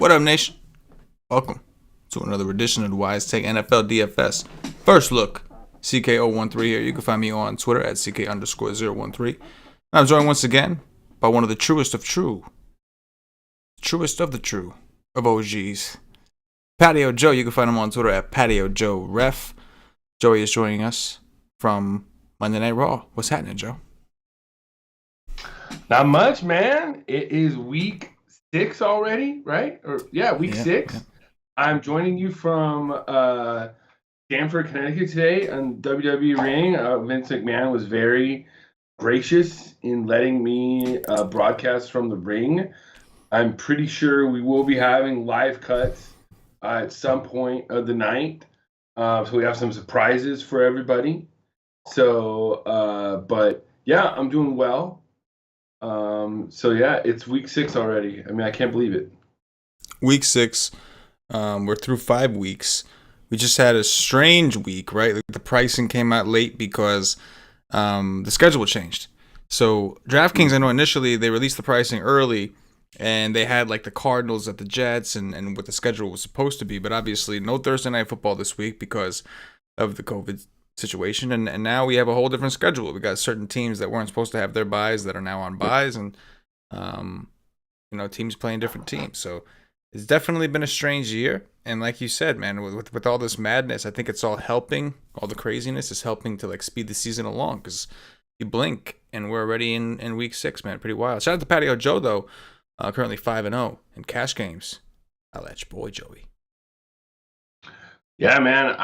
What up, nation? Welcome to another edition of the Wise Take NFL DFS. First look, CK013 here. You can find me on Twitter at CK_013. I'm joined once again by one of the truest of OGs, Patio Joe. You can find him on Twitter at Patio Joe Ref. Joey is joining us from Monday Night Raw. What's happening, Joe? Not much, man. It is week 6 already, right? Week 6. Yeah. I'm joining you from Stamford, Connecticut today on WWE Ring. Vince McMahon was very gracious in letting me broadcast from the ring. I'm pretty sure we will be having live cuts at some point of the night. So we have some surprises for everybody. So, but yeah, I'm doing well. It's week 6 already. I mean, I can't believe it. Week 6. We're through 5 weeks. We just had a strange week, right? The pricing came out late because the schedule changed. So DraftKings, I know initially they released the pricing early, and they had like the Cardinals at the Jets and what the schedule was supposed to be. But obviously no Thursday Night Football this week because of the COVID situation, and now we have a whole different schedule. We got certain teams that weren't supposed to have their buys that are now on buys, and teams playing different teams. So it's definitely been a strange year. And like you said, man, with all this madness, I think it's all helping. All the craziness is helping to like speed the season along, because you blink and we're already in week 6, man. Pretty wild. Shout out to Patio Joe though, currently 5-0 in cash games. I'll let your boy Joey. Yeah, man,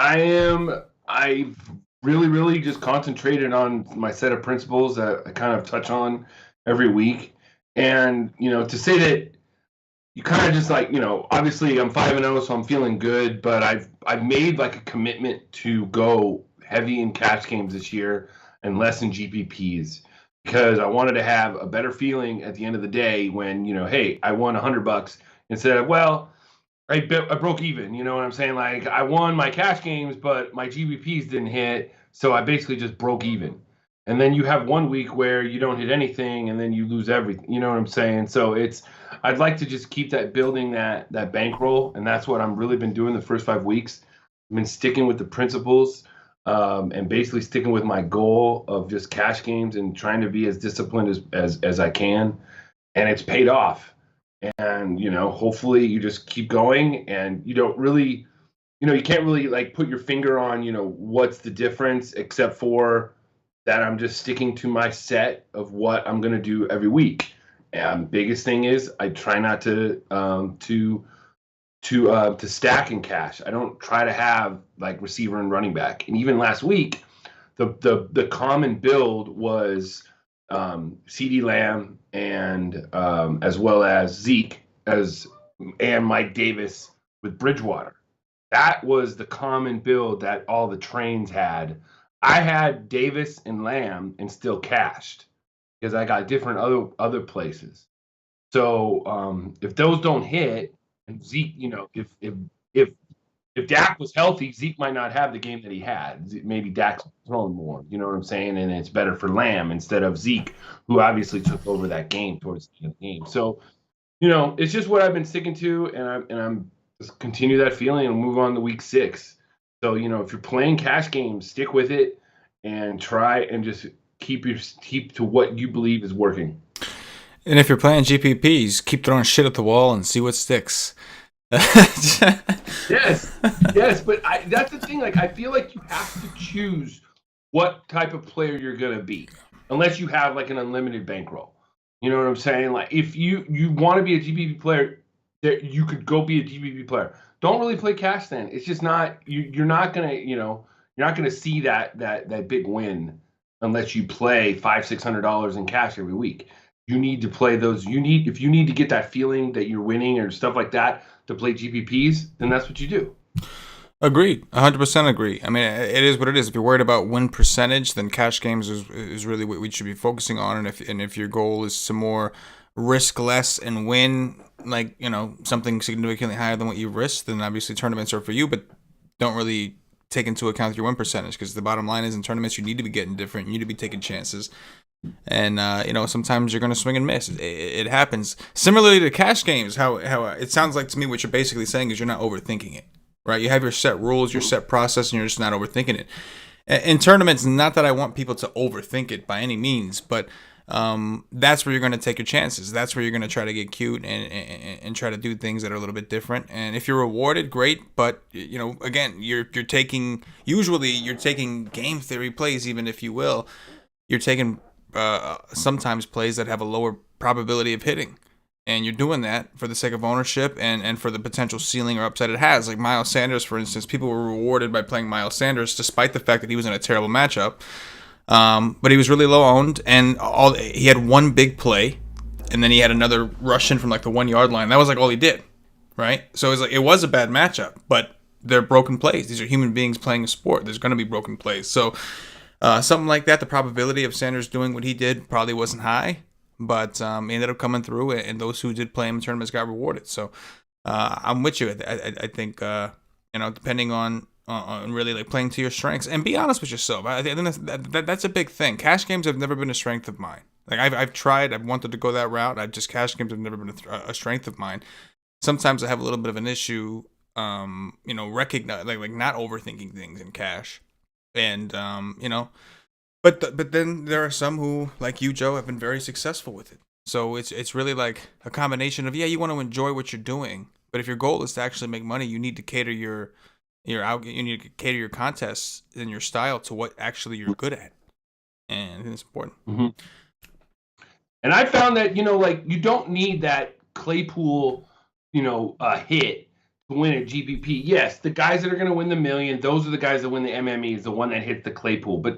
I've really just concentrated on my set of principles that I kind of touch on every week. And, to say that you kind of just like, obviously I'm 5-0, so I'm feeling good, but I've made like a commitment to go heavy in cash games this year and less in GPPs, because I wanted to have a better feeling at the end of the day when, hey, I won $100 instead of, well, I broke even, you know what I'm saying? Like, I won my cash games, but my GBPs didn't hit, so I basically just broke even. And then you have one week where you don't hit anything, and then you lose everything. You know what I'm saying? So I'd like to just keep building that bankroll, and that's what I've really been doing the first 5 weeks. I've been sticking with the principles, and basically sticking with my goal of just cash games and trying to be as disciplined as I can, and it's paid off. And, hopefully you just keep going, and you don't really, you can't really like put your finger on, what's the difference, except for that I'm just sticking to my set of what I'm going to do every week. And biggest thing is I try not to stack in cash. I don't try to have like receiver and running back. And even last week, the common build was CeeDee Lamb and as well as Zeke and Mike Davis with Bridgewater. That was the common build that all the trains had. I had Davis and Lamb and still cashed because I got different other places. So if those don't hit, and Zeke, if Dak was healthy, Zeke might not have the game that he had. Maybe Dak's throwing more, you know what I'm saying? And it's better for Lamb instead of Zeke, who obviously took over that game towards the end of the game. So, it's just what I've been sticking to, and I'm just continue that feeling and move on to week 6. So, if you're playing cash games, stick with it and try and just keep to what you believe is working. And if you're playing GPPs, keep throwing shit at the wall and see what sticks. Yes, but that's the thing. Like, I feel like you have to choose what type of player you're gonna be, unless you have like an unlimited bankroll. You know what I'm saying? Like, if you want to be a GPP player, you could go be a GPP player. Don't really play cash then. It's just not you're not gonna see that big win unless you play $500-$600 in cash every week. You need to play those. If you need to get that feeling that you're winning or stuff like that to play GPPs, then that's what you do. Agreed. 100% agree. I mean, it is what it is. If you're worried about win percentage, then cash games is really what we should be focusing on. And if your goal is to more risk less and win, like, something significantly higher than what you risk, then obviously tournaments are for you, but don't really take into account your win percentage, because the bottom line is in tournaments you need to be getting different. You need to be taking chances. And sometimes you're going to swing and miss. It happens. Similarly to cash games, how it sounds like to me, what you're basically saying is you're not overthinking it, right? You have your set rules, your set process, and you're just not overthinking it. In tournaments, not that I want people to overthink it by any means, but that's where you're going to take your chances. That's where you're going to try to get cute and try to do things that are a little bit different. And if you're rewarded, great. But again, you're taking game theory plays, even if you will. You're taking sometimes plays that have a lower probability of hitting. And you're doing that for the sake of ownership and for the potential ceiling or upside it has. Like Miles Sanders, for instance, people were rewarded by playing Miles Sanders despite the fact that he was in a terrible matchup. But he was really low owned, and he had one big play, and then he had another rush in from like the 1 yard line. That was like all he did, right? So it was a bad matchup, but they're broken plays. These are human beings playing a sport. There's going to be broken plays. So something like that, the probability of Sanders doing what he did probably wasn't high. But he ended up coming through, and those who did play him in tournaments got rewarded. So I'm with you. I think depending on really like playing to your strengths and be honest with yourself. I think that's a big thing. Cash games have never been a strength of mine. Like I've tried. I've wanted to go that route. Cash games have never been a strength of mine. Sometimes I have a little bit of an issue. Recognize like not overthinking things in cash, and But then there are some who, like you, Joe, have been very successful with it. So it's really like a combination of, you want to enjoy what you're doing, but if your goal is to actually make money, you need to cater your contests and your style to what actually you're good at, and I think it's important. Mm-hmm. And I found that you don't need that Claypool hit to win a GPP. Yes, the guys that are going to win the million, those are the guys that win the MME, is the one that hits the Claypool. But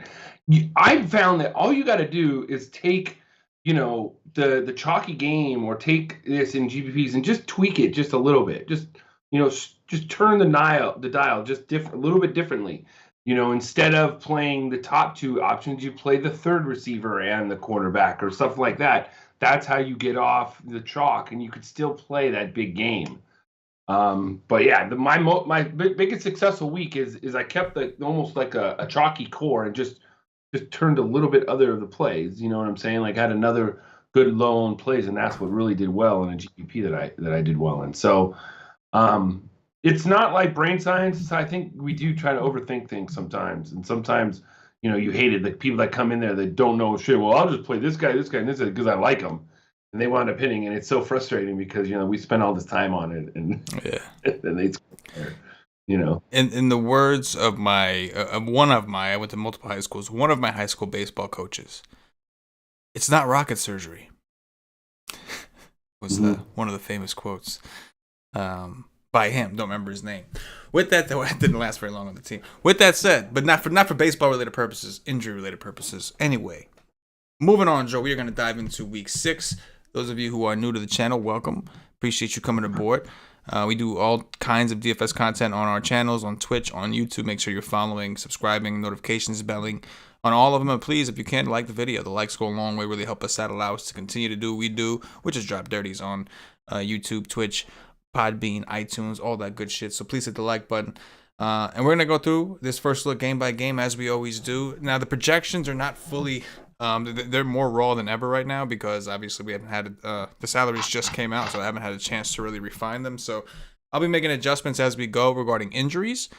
I found that all you got to do is take, the chalky game, or take this in GPPs and just tweak it just a little bit. Just turn the dial just a little bit differently. Instead of playing the top two options, you play the third receiver and the cornerback or stuff like that. That's how you get off the chalk, and you could still play that big game. But yeah, my biggest successful week is I kept almost like a chalky core and just turned a little bit other of the plays. You know what I'm saying? Like had another good low owned plays, and that's what really did well in a GPP that I did well in. So it's not like brain science. I think we do try to overthink things sometimes, and sometimes you hate it. The people that come in there that don't know shit. Well, I'll just play this guy, and this because I like them. And they wound up hitting, and it's so frustrating because we spent all this time on it, and and they, In the words of I went to multiple high schools. One of my high school baseball coaches, it's not rocket surgery. Was one of the famous quotes by him. Don't remember his name. With that, though, it didn't last very long on the team. With that said, but not for baseball related purposes, injury related purposes. Anyway, moving on, Joe. We are going to dive into Week 6. Those of you who are new to the channel, welcome. Appreciate you coming aboard. We do all kinds of DFS content on our channels, on Twitch, on YouTube. Make sure you're following, subscribing, notifications belling on all of them. And please, if you can, like the video. The likes go a long way, really help us out, allow us to continue to do what we do, which is drop dirties on YouTube, Twitch, Podbean, iTunes, all that good shit. So please hit the like button. And we're going to go through this first look game by game as we always do. Now, the projections are not fully... they're more raw than ever right now because obviously we haven't had the salaries just came out, so I haven't had a chance to really refine them. So I'll be making adjustments as we go regarding injuries.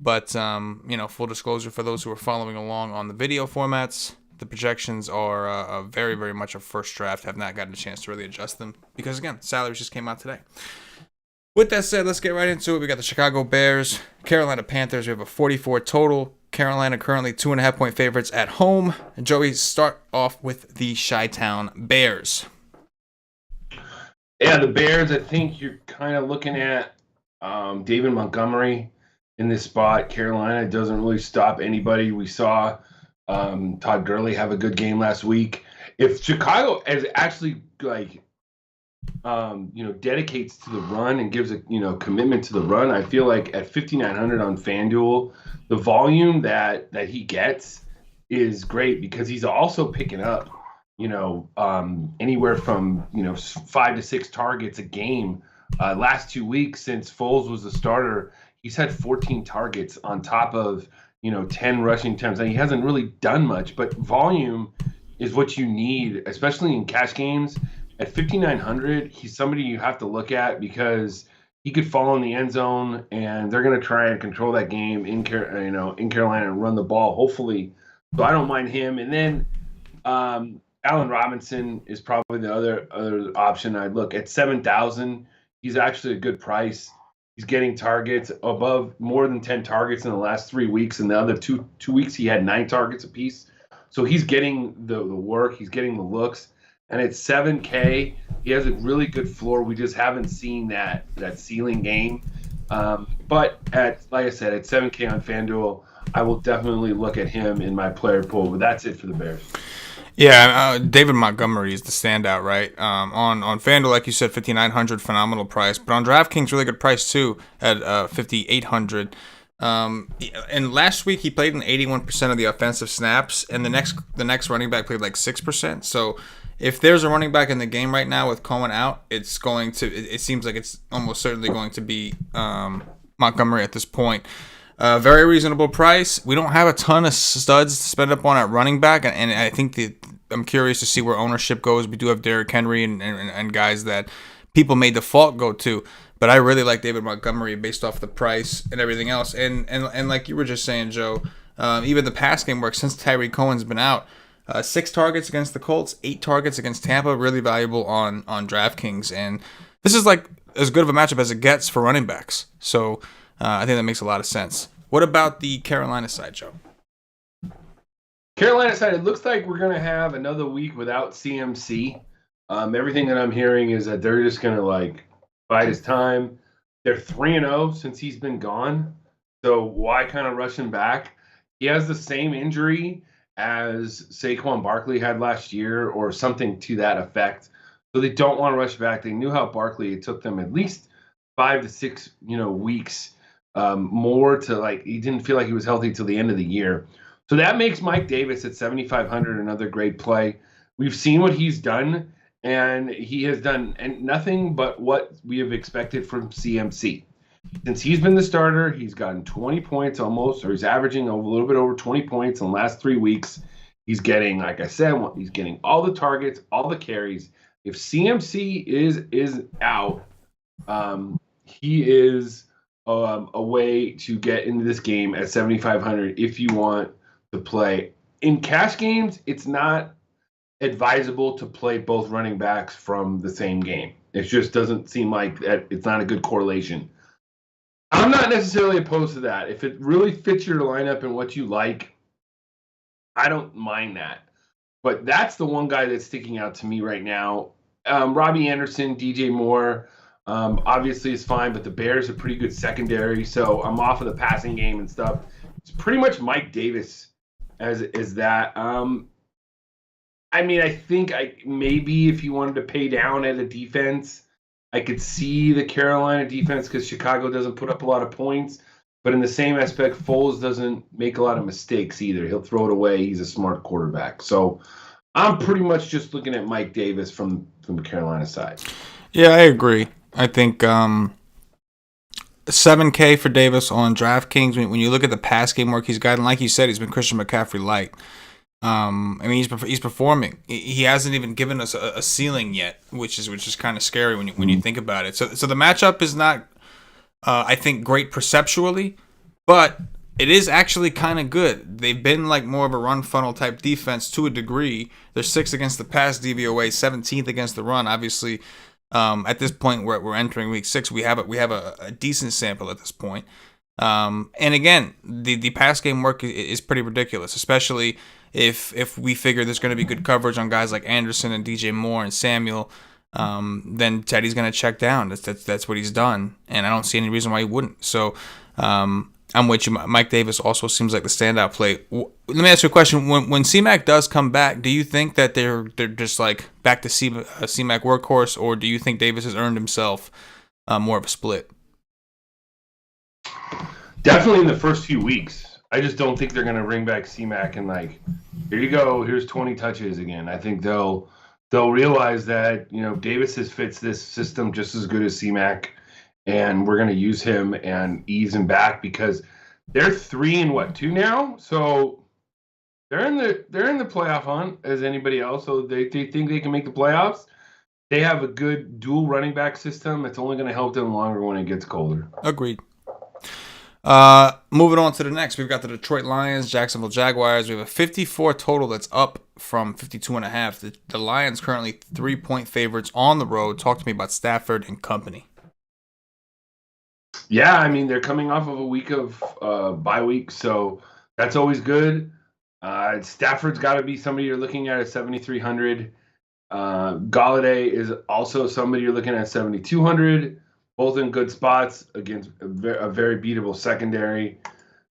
But full disclosure for those who are following along on the video formats, the projections are very, very much a first draft. Have not gotten a chance to really adjust them because again, salaries just came out today. With that said, let's get right into it. We got the Chicago Bears, Carolina Panthers. We have a 44 total. Carolina currently 2.5-point favorites at home. And Joey, start off with the Chi-Town Bears. Yeah, the Bears, I think you're kind of looking at David Montgomery in this spot. Carolina doesn't really stop anybody. We saw Todd Gurley have a good game last week. If Chicago is actually dedicates to the run and gives a commitment to the run, I feel like at 5,900 on FanDuel, the volume that he gets is great because he's also picking up anywhere from 5 to 6 targets a game. Last 2 weeks since Foles was the starter, he's had 14 targets on top of 10 rushing attempts, and he hasn't really done much, but volume is what you need, especially in cash games. At 5,900, he's somebody you have to look at because he could fall in the end zone, and they're going to try and control that game in Carolina and run the ball, hopefully. So I don't mind him. And then Allen Robinson is probably the other option I'd look at. 7,000. He's actually a good price. He's getting targets above more than 10 targets in the last 3 weeks. And the other two weeks, he had 9 targets apiece. So he's getting the work. He's getting the looks. And at 7K, he has a really good floor. We just haven't seen that ceiling game. But like I said, at 7K on FanDuel, I will definitely look at him in my player pool. But that's it for the Bears. Yeah, David Montgomery is the standout, right? On FanDuel, like you said, 5,900, phenomenal price. But on DraftKings, really good price too at 5,800. And last week he played in 81% of the offensive snaps, and the next running back played like 6%. So if there's a running back in the game right now with Cohen out, it seems like it's almost certainly going to be Montgomery at this point. Very reasonable price. We don't have a ton of studs to spend up on at running back, and I think I'm curious to see where ownership goes. We do have Derrick Henry and guys that people may default go to, but I really like David Montgomery based off the price and everything else. And like you were just saying, Joe, even the pass game work since Tyreek Cohen's been out. 6 targets against the Colts, 8 targets against Tampa, really valuable on DraftKings, and this is like as good of a matchup as it gets for running backs. So I think that makes a lot of sense. What about the Carolina side, Joe? Carolina side, it looks like we're going to have another week without CMC. Everything that I'm hearing is that they're just going to bide his time. They're 3-0 since he's been gone. So why kind of rush him back? He has the same injury as Saquon Barkley had last year or something to that effect. So they don't want to rush back. They knew how Barkley, it took them at least 5 to 6, weeks more to he didn't feel like he was healthy till the end of the year. So that makes Mike Davis at 7,500 another great play. We've seen what he's done, and he has done nothing but what we have expected from CMC. Since he's been the starter, he's gotten 20 points almost, or he's averaging a little bit over 20 points in the last 3 weeks. He's getting, like I said, he's getting all the targets, all the carries. If CMC is out, he is a way to get into this game at 7,500 if you want to play. In cash games, it's not advisable to play both running backs from the same game. It just doesn't seem like that. It's not a good correlation. I'm not necessarily opposed to that. If it really fits your lineup and what you like, I don't mind that. But that's the one guy that's sticking out to me right now. Robbie Anderson, DJ Moore, obviously is fine, but the Bears are pretty good secondary, so I'm off of the passing game and stuff. It's pretty much Mike Davis as that. I think maybe if you wanted to pay down at a defense, I could see the Carolina defense because Chicago doesn't put up a lot of points. But in the same aspect, Foles doesn't make a lot of mistakes either. He'll throw it away. He's a smart quarterback. So I'm pretty much just looking at Mike Davis from the Carolina side. Yeah, I agree. I think 7K for Davis on DraftKings. When you look at the pass game work he's gotten, like you said, he's been Christian McCaffrey light. He's performing. He hasn't even given us a ceiling yet, which is kind of scary when you think about it. So the matchup is not, I think, great perceptually, but it is actually kind of good. They've been more of a run funnel type defense to a degree. They're 6th against the pass DVOA, 17th against the run. Obviously, at this point we're entering week 6. We have a decent sample at this point. And again, the pass game work is pretty ridiculous, especially if we figure there's going to be good coverage on guys like Anderson and DJ Moore and Samuel. Then Teddy's going to check down. That's what he's done, and I don't see any reason why he wouldn't. So I'm with you. Mike Davis also seems like the standout play. Let me ask you a question. When C-Mac does come back, do you think that they're just back to C-Mac workhorse, or do you think Davis has earned himself more of a split? Definitely in the first few weeks. I just don't think they're going to bring back C-Mac and here you go, here's 20 touches again. I think they'll realize that, Davis fits this system just as good as C-Mac, and we're going to use him and ease him back because they're 3-2 now. So they're in the playoff hunt as anybody else, so they think they can make the playoffs. They have a good dual running back system. It's only going to help them longer when it gets colder. Agreed. Moving on to the next, we've got the Detroit Lions, Jacksonville Jaguars. We have a 54 total that's up from 52.5. The Lions currently 3-point favorites on the road. Talk to me about Stafford and company. Yeah, I mean, they're coming off of a week of bye week, so that's always good. Stafford's got to be somebody you're looking at 7,300. Galladay is also somebody you're looking at 7,200. Both in good spots against a very beatable secondary.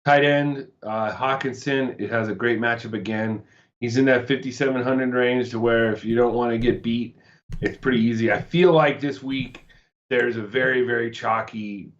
Tight end, Hawkinson, it has a great matchup again. He's in that 5,700 range to where if you don't want to get beat, it's pretty easy. I feel like this week there's a very, very chalky,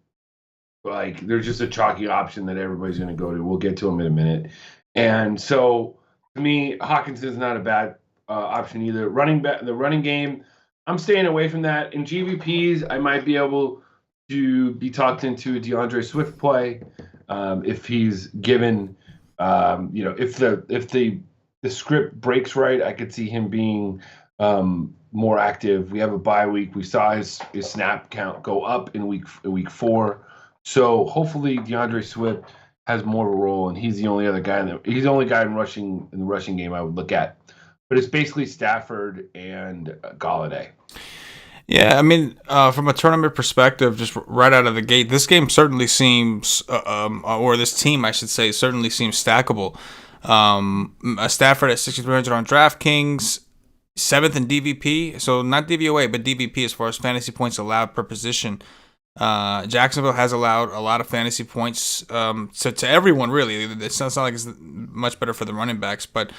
there's just a chalky option that everybody's going to go to. We'll get to him in a minute. And so, to me, Hawkinson's not a bad option either. The running game, I'm staying away from that. In GVPs, I might be able to be talked into a DeAndre Swift play if he's given, if the script breaks right, I could see him being more active. We have a bye week. We saw his snap count go up in week 4. So hopefully DeAndre Swift has more of a role, and he's the only other guy he's the only guy in the rushing game I would look at. But it's basically Stafford and Galladay. Yeah, I mean, from a tournament perspective, just right out of the gate, this game certainly seems, or this team, I should say, certainly seems stackable. Stafford at 6,300 on DraftKings, 7th in DVP, so not DVOA, but DVP as far as fantasy points allowed per position. Jacksonville has allowed a lot of fantasy points to everyone, really. It's not like it's much better for the running backs, but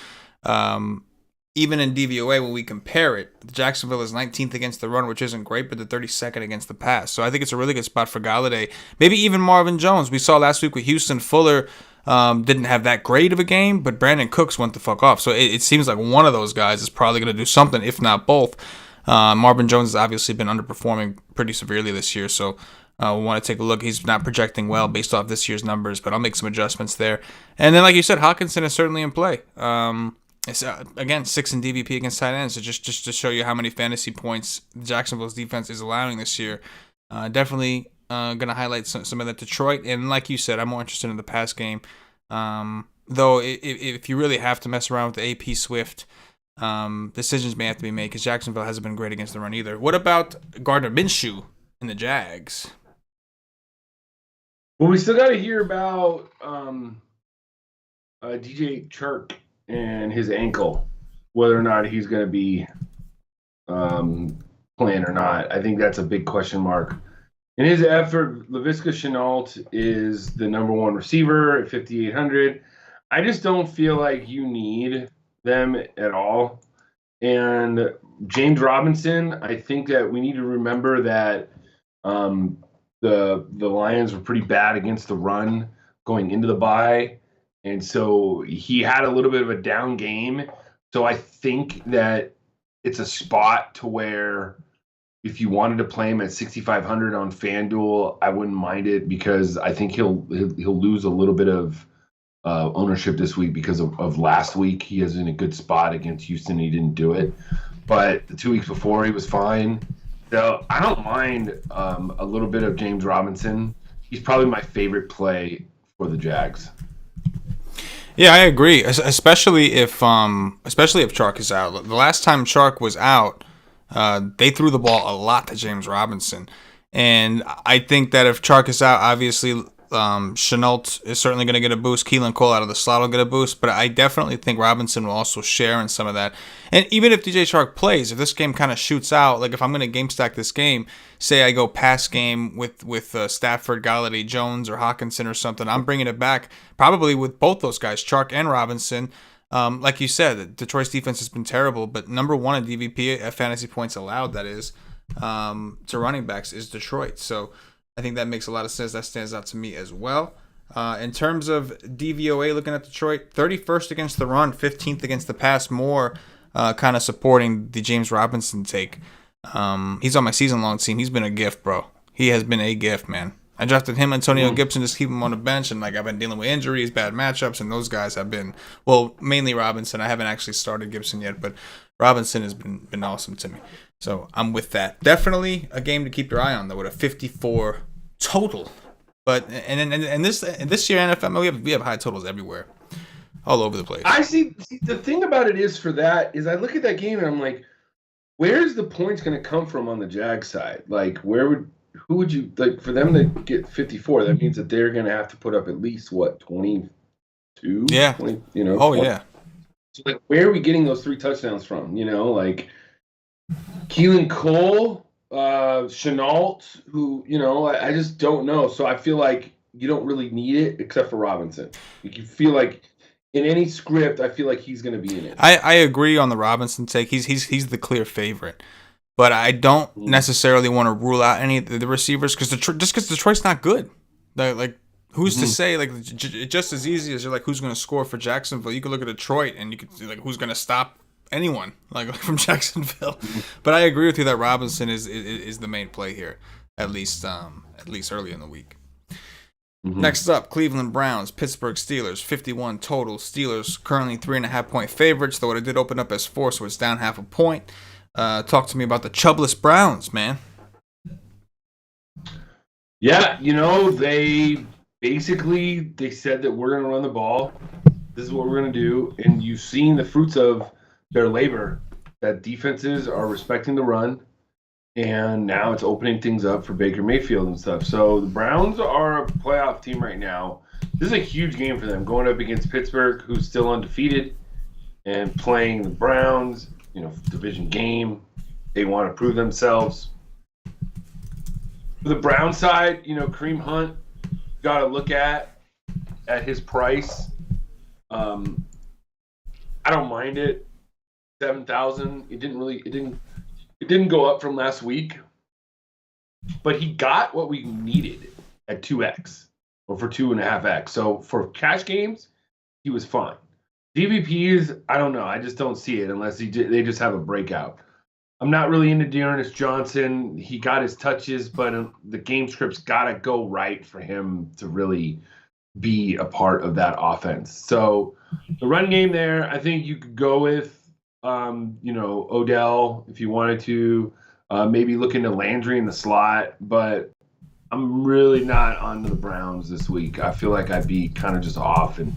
even in DVOA, when we compare it, Jacksonville is 19th against the run, which isn't great, but the 32nd against the pass. So I think it's a really good spot for Galladay. Maybe even Marvin Jones. We saw last week with Houston, Fuller didn't have that great of a game, but Brandon Cooks went the fuck off. So it seems like one of those guys is probably going to do something, if not both. Marvin Jones has obviously been underperforming pretty severely this year, so we want to take a look. He's not projecting well based off this year's numbers, but I'll make some adjustments there. And then, like you said, Hawkinson is certainly in play. It's again 6 in DVP against tight ends, so just to show you how many fantasy points Jacksonville's defense is allowing this year. Definitely going to highlight some of that Detroit, and like you said, I'm more interested in the pass game. Though if you really have to mess around with the AP Swift, decisions may have to be made because Jacksonville hasn't been great against the run either. What about Gardner Minshew in the Jags? Well, we still got to hear about DJ Chark and his ankle, whether or not he's going to be playing or not. I think that's a big question mark. In his effort, Laviska Shenault is the number 1 receiver at 5,800. I just don't feel like you need them at all. And James Robinson, I think that we need to remember that the Lions were pretty bad against the run going into the bye. And so he had a little bit of a down game. So I think that it's a spot to where if you wanted to play him at 6,500 on FanDuel, I wouldn't mind it because I think he'll lose a little bit of ownership this week because of last week. He was in a good spot against Houston. He didn't do it. But the 2 weeks before, he was fine. So I don't mind a little bit of James Robinson. He's probably my favorite play for the Jags. Yeah, I agree. Especially if Chark is out. The last time Chark was out, they threw the ball a lot to James Robinson, and I think that if Chark is out, obviously Shenault is certainly going to get a boost. Keelan Cole out of the slot will get a boost, but I definitely think Robinson will also share in some of that. And even if DJ Chark plays, if this game kind of shoots out, like if I'm going to game stack this game, say I go pass game with Stafford, Galladay, Jones, or Hawkinson or something, I'm bringing it back probably with both those guys, Chark and Robinson. Like you said, Detroit's defense has been terrible, but number 1 in DVP at fantasy points allowed, that is, to running backs is Detroit. So I think that makes a lot of sense. That stands out to me as well. In terms of DVOA, looking at Detroit, 31st against the run, 15th against the pass, more kind of supporting the James Robinson take. He's on my season-long team. He's been a gift, bro. He has been a gift, man. I drafted him, Antonio Gibson, just keep him on the bench, and like I've been dealing with injuries, bad matchups, and those guys have been mainly Robinson. I haven't actually started Gibson yet, but Robinson has been awesome to me. So I'm with that. Definitely a game to keep your eye on though, with a 54 total. But and this year NFL we have high totals everywhere, all over the place. I see the thing about it is for that is I look at that game and I'm like, where's the points going to come from on the Jag side? Like who would you like for them to get 54? That means that they're going to have to put up at least what 22? Yeah. 20, Oh 20. yeah. So like, where are we getting those 3 touchdowns from? Like Keelan Cole, Chenault, who I just don't know. So I feel like you don't really need it except for Robinson. Like you feel like in any script, I feel like he's going to be in it. I agree on the Robinson take. He's the clear favorite, but I don't necessarily want to rule out any of the receivers because Detroit's not good. Like who's to say? Like just as easy as you're like who's going to score for Jacksonville. You could look at Detroit and you could see like who's going to stop anyone like from Jacksonville. But I agree with you that Robinson is the main play here, at least early in the week. Next up, Cleveland Browns, Pittsburgh Steelers, 51 total. Steelers currently 3.5 point favorites, though it did open up as 4, so it's down 0.5 point. Talk to me about the Chubless Browns, man. Yeah, they said that we're going to run the ball. This is what we're going to do, and you've seen the fruits of their labor. That defenses are respecting the run. And now it's opening things up for Baker Mayfield and stuff. So the Browns are a playoff team right now. This is a huge game for them, going up against Pittsburgh, who's still undefeated, and playing the Browns, division game. They want to prove themselves. For the Brown side, Kareem Hunt, got to look at his price. I don't mind it. 7,000. It didn't go up from last week, but he got what we needed at 2x or for 2.5x. So for cash games, he was fine. DVPs, I don't know. I just don't see it unless they just have a breakout. I'm not really into Dearness Johnson. He got his touches, but the game script's got to go right for him to really be a part of that offense. So the run game there, I think you could go with Odell, if you wanted to, maybe look into Landry in the slot, but I'm really not on the Browns this week. I feel like I'd be kind of just off, and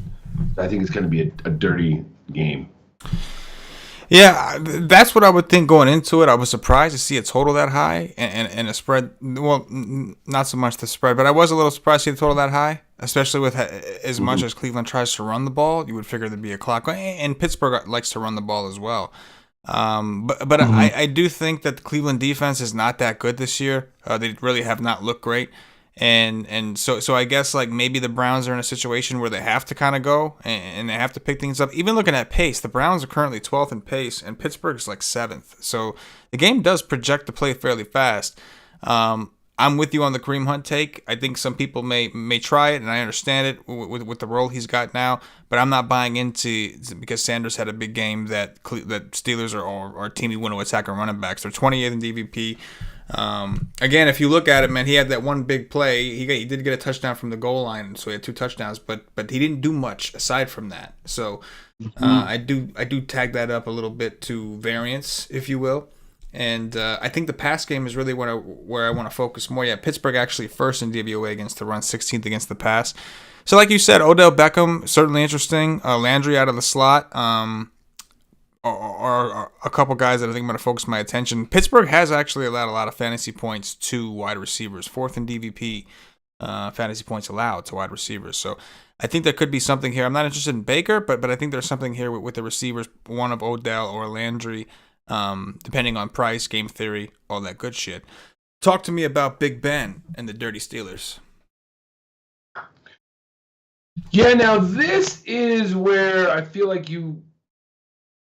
I think it's going to be a dirty game. Yeah, that's what I would think going into it. I was surprised to see a total that high and a spread. Well, not so much the spread, but I was a little surprised to see the total that high, especially with as much as Cleveland tries to run the ball. You would figure there'd be a clock. And Pittsburgh likes to run the ball as well. But I do think that the Cleveland defense is not that good this year. They really have not looked great. And so I guess like maybe the Browns are in a situation where they have to kind of go and they have to pick things up. Even looking at pace, the Browns are currently 12th in pace and Pittsburgh's like 7th. So the game does project to play fairly fast. I'm with you on the Kareem Hunt take. I think some people may try it, and I understand it with the role he's got now. But I'm not buying into because Sanders had a big game that Steelers are a team who want to attack on running backs. They're 28th in DVP. Again, if you look at it, man, he had that one big play. He did get a touchdown from the goal line, so he had 2 touchdowns. But he didn't do much aside from that. So I do tag that up a little bit to variance, if you will. And I think the pass game is really where I want to focus more. Yeah, Pittsburgh actually first in DVOA against the run, 16th against the pass. So like you said, Odell Beckham, certainly interesting. Landry out of the slot are a couple guys that I think I'm going to focus my attention. Pittsburgh has actually allowed a lot of fantasy points to wide receivers. 4th in DVP fantasy points allowed to wide receivers. So I think there could be something here. I'm not interested in Baker, but I think there's something here with the receivers, one of Odell or Landry. Depending on price, game theory, all that good shit. Talk to me about Big Ben and the Dirty Steelers. Yeah, now this is where I feel like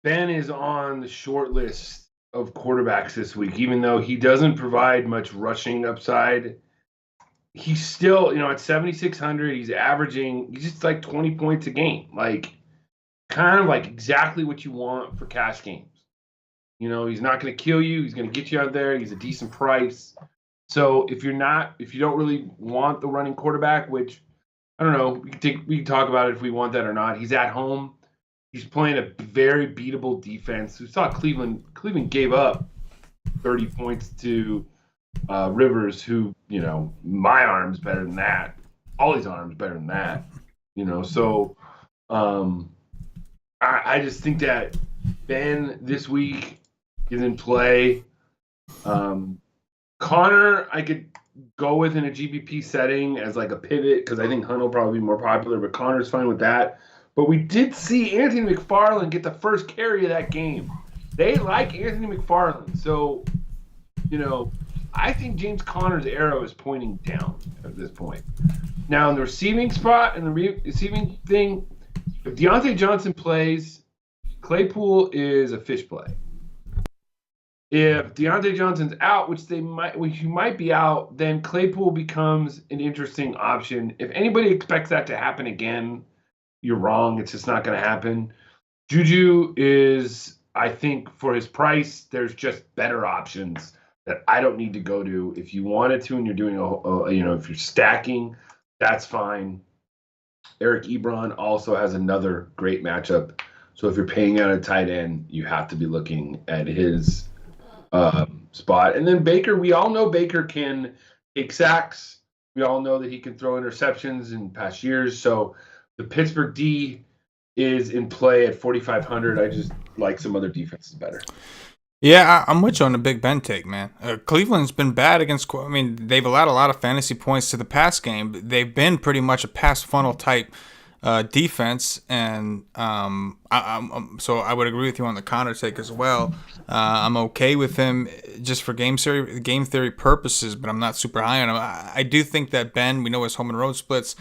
Ben is on the short list of quarterbacks this week, even though he doesn't provide much rushing upside. He's still, at 7,600, he's just like 20 points a game. Like, kind of like exactly what you want for cash games. He's not going to kill you. He's going to get you out there. He's a decent price. So if you don't really want the running quarterback, which I don't know, we can talk about it if we want that or not. He's at home. He's playing a very beatable defense. We saw Cleveland. Cleveland gave up 30 points to Rivers, who, my arm's better than that. Ollie's arm's better than that. So I just think that Ben this week is in play. Connor, I could go with in a GBP setting as like a pivot because I think Hunt will probably be more popular, but Connor's fine with that. But we did see Anthony McFarland get the first carry of that game. They like Anthony McFarland. So, I think James Conner's arrow is pointing down at this point. Now, in the receiving spot and the receiving thing, if Deontay Johnson plays, Claypool is a fish play. If Deontay Johnson's out, which he might be out, then Claypool becomes an interesting option. If anybody expects that to happen again, you're wrong. It's just not going to happen. Juju is, I think, for his price, there's just better options that I don't need to go to. If you wanted to and you're doing if you're stacking, that's fine. Eric Ebron also has another great matchup. So if you're paying out a tight end, you have to be looking at his spot. And then Baker, we all know Baker can take sacks. We all know that he can throw interceptions in past years. So the Pittsburgh D is in play at 4,500. I just like some other defenses better. Yeah, I'm with you on the Big Ben take, man. Cleveland's been bad against. They've allowed a lot of fantasy points to the pass game. They've been pretty much a pass funnel type defense, and so I would agree with you on the Connor take as well. I'm okay with him just for game theory purposes, but I'm not super high on him. I do think that Ben, we know his home and road splits.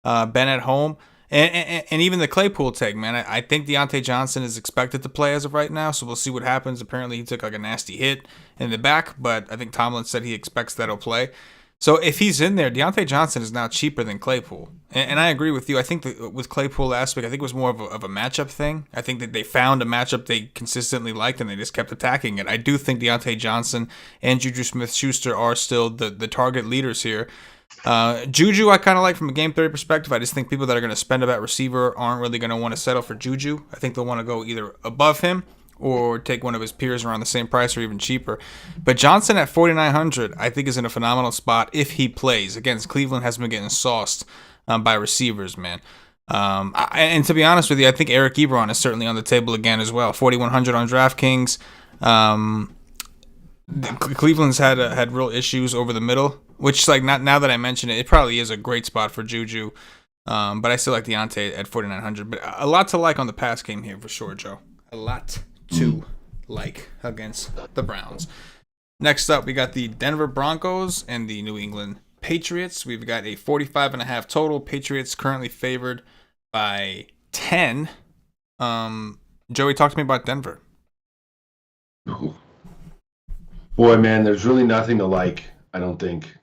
Ben at home. And even the Claypool take, man, I think Deontay Johnson is expected to play as of right now, so we'll see what happens. Apparently, he took like a nasty hit in the back, but I think Tomlin said he expects that he'll play. So if he's in there, Deontay Johnson is now cheaper than Claypool. And I agree with you. I think that with Claypool last week, I think it was more of a matchup thing. I think that they found a matchup they consistently liked, and they just kept attacking it. I do think Deontay Johnson and Juju Smith-Schuster are still the target leaders here. Juju I kind of like from a game theory perspective. I just think people that are going to spend about receiver aren't really going to want to settle for Juju. I think they'll want to go either above him or take one of his peers around the same price or even cheaper. But Johnson at 4,900 I think is in a phenomenal spot if he plays. Again, Cleveland has been getting sauced by receivers, man. And to be honest with you, I think Eric Ebron is certainly on the table again as well. 4,100 on DraftKings. Cleveland's had real issues over the middle, which like now that I mention it, it probably is a great spot for Juju. But I still like Deontay at 4,900. But a lot to like on the pass game here for sure, Joe. A lot to like against the Browns. Next up, we got the Denver Broncos and the New England Patriots. We've got a 45.5 total. Patriots currently favored by 10. Joey, talk to me about Denver. Boy, man, there's really nothing to like, I don't think.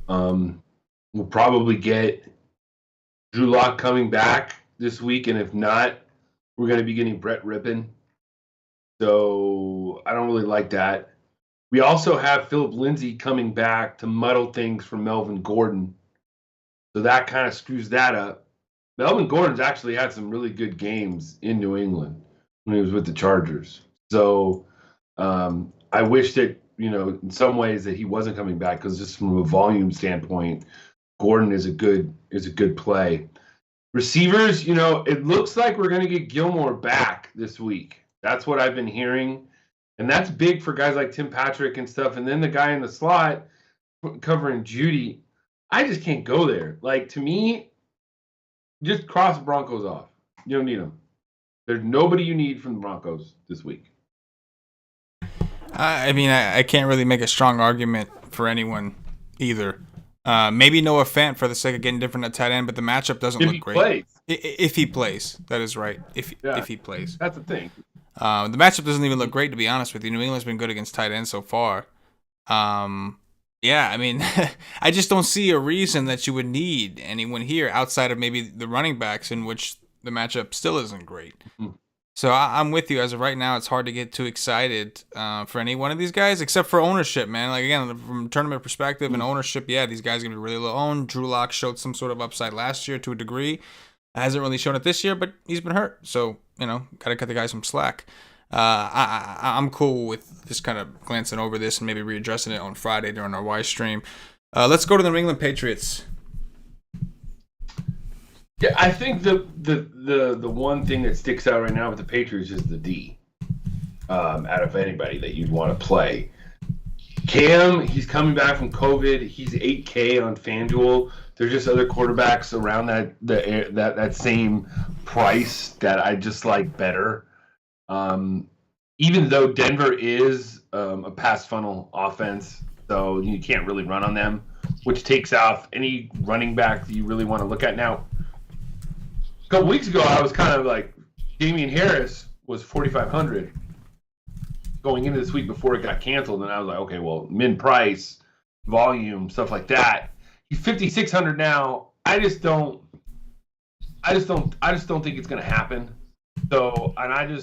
We'll probably get Drew Lock coming back this week, and if not, we're going to be getting Brett Rippon. So I don't really like that. We also have Philip Lindsay coming back to muddle things for Melvin Gordon. So that kind of screws that up. Melvin Gordon's actually had some really good games in New England when he was with the Chargers. So I wish that, in some ways that he wasn't coming back, because just from a volume standpoint, Gordon is a good play. Receivers, it looks like we're going to get Gilmore back this week. That's what I've been hearing. And that's big for guys like Tim Patrick and stuff. And then the guy in the slot covering Judy, I just can't go there. Like, to me, just cross the Broncos off. You don't need them. There's nobody you need from the Broncos this week. I can't really make a strong argument for anyone either. Maybe Noah Fant for the sake of getting different at tight end, but the matchup doesn't look great. If he plays, that is right. If he plays, that's the thing. The matchup doesn't even look great, to be honest with you. New England's been good against tight ends so far. I just don't see a reason that you would need anyone here outside of maybe the running backs, in which the matchup still isn't great. So I'm with you. As of right now, it's hard to get too excited for any one of these guys, except for ownership, man. Like, again, from a tournament perspective and ownership, yeah, these guys are going to be really low owned. Drew Lock showed some sort of upside last year to a degree. Hasn't really shown it this year, but he's been hurt. So, got to cut the guy some slack. I'm cool with just kind of glancing over this and maybe readdressing it on Friday during our Y stream. Let's go to the New England Patriots. Yeah, I think the one thing that sticks out right now with the Patriots is the D. Out of anybody that you'd want to play, Cam, he's coming back from COVID. He's $8K on FanDuel. There's just other quarterbacks around that same price that I just like better. Even though Denver is a pass funnel offense, so you can't really run on them, which takes off any running back that you really want to look at now. A couple weeks ago, I was kind of like, Damian Harris was 4,500 going into this week before it got canceled, and I was like, okay, well, min price, volume, stuff like that. He's 5,600 now. I just don't think it's going to happen. So, and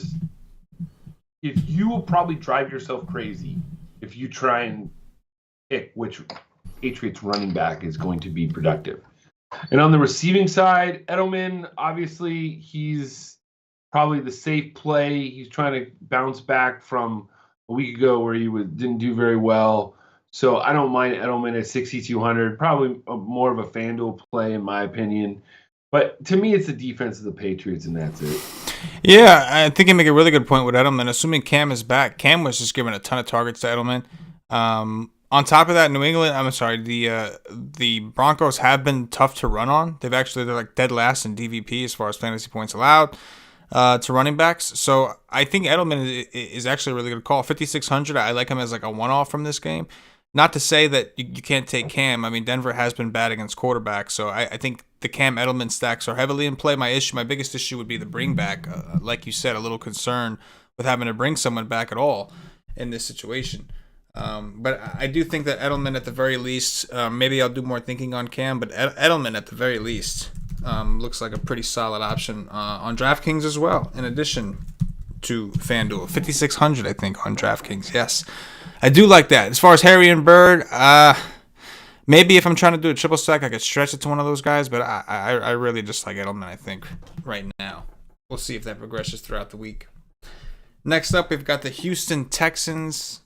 if you will probably drive yourself crazy if you try and pick which Patriots running back is going to be productive. And on the receiving side, Edelman, obviously, he's probably the safe play. He's trying to bounce back from a week ago where he didn't do very well. So I don't mind Edelman at 6,200. Probably more of a FanDuel play, in my opinion. But to me, it's the defense of the Patriots, and that's it. Yeah, I think you make a really good point with Edelman. Assuming Cam is back, Cam was just giving a ton of targets to Edelman. On top of that, the Broncos have been tough to run on. They're like dead last in DVP as far as fantasy points allowed to running backs. So I think Edelman is actually a really good call. 5,600, I like him as like a one-off from this game. Not to say that you can't take Cam. I mean, Denver has been bad against quarterbacks, so I think the Cam Edelman stacks are heavily in play. My biggest issue would be the bring back. Like you said, a little concern with having to bring someone back at all in this situation. But I do think that Edelman at the very least, maybe I'll do more thinking on Cam, but Edelman at the very least looks like a pretty solid option on DraftKings as well, in addition to FanDuel. 5,600, I think, on DraftKings. Yes, I do like that. As far as Harry and Bird, maybe if I'm trying to do a triple stack, I could stretch it to one of those guys, but I really just like Edelman, I think, right now. We'll see if that progresses throughout the week. Next up, we've got the Houston Texans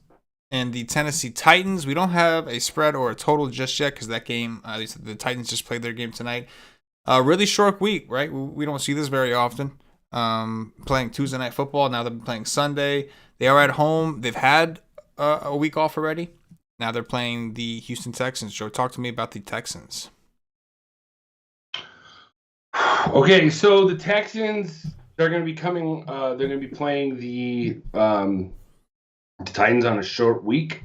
and the Tennessee Titans. We don't have a spread or a total just yet because that game, at least the Titans just played their game tonight. Really short week, right? We don't see this very often. Playing Tuesday Night Football. Now they're playing Sunday. They are at home. They've had a week off already. Now they're playing the Houston Texans. Joe, talk to me about the Texans. Okay, so the Texans, they're going to be coming. They're going to be playing the Titans on a short week.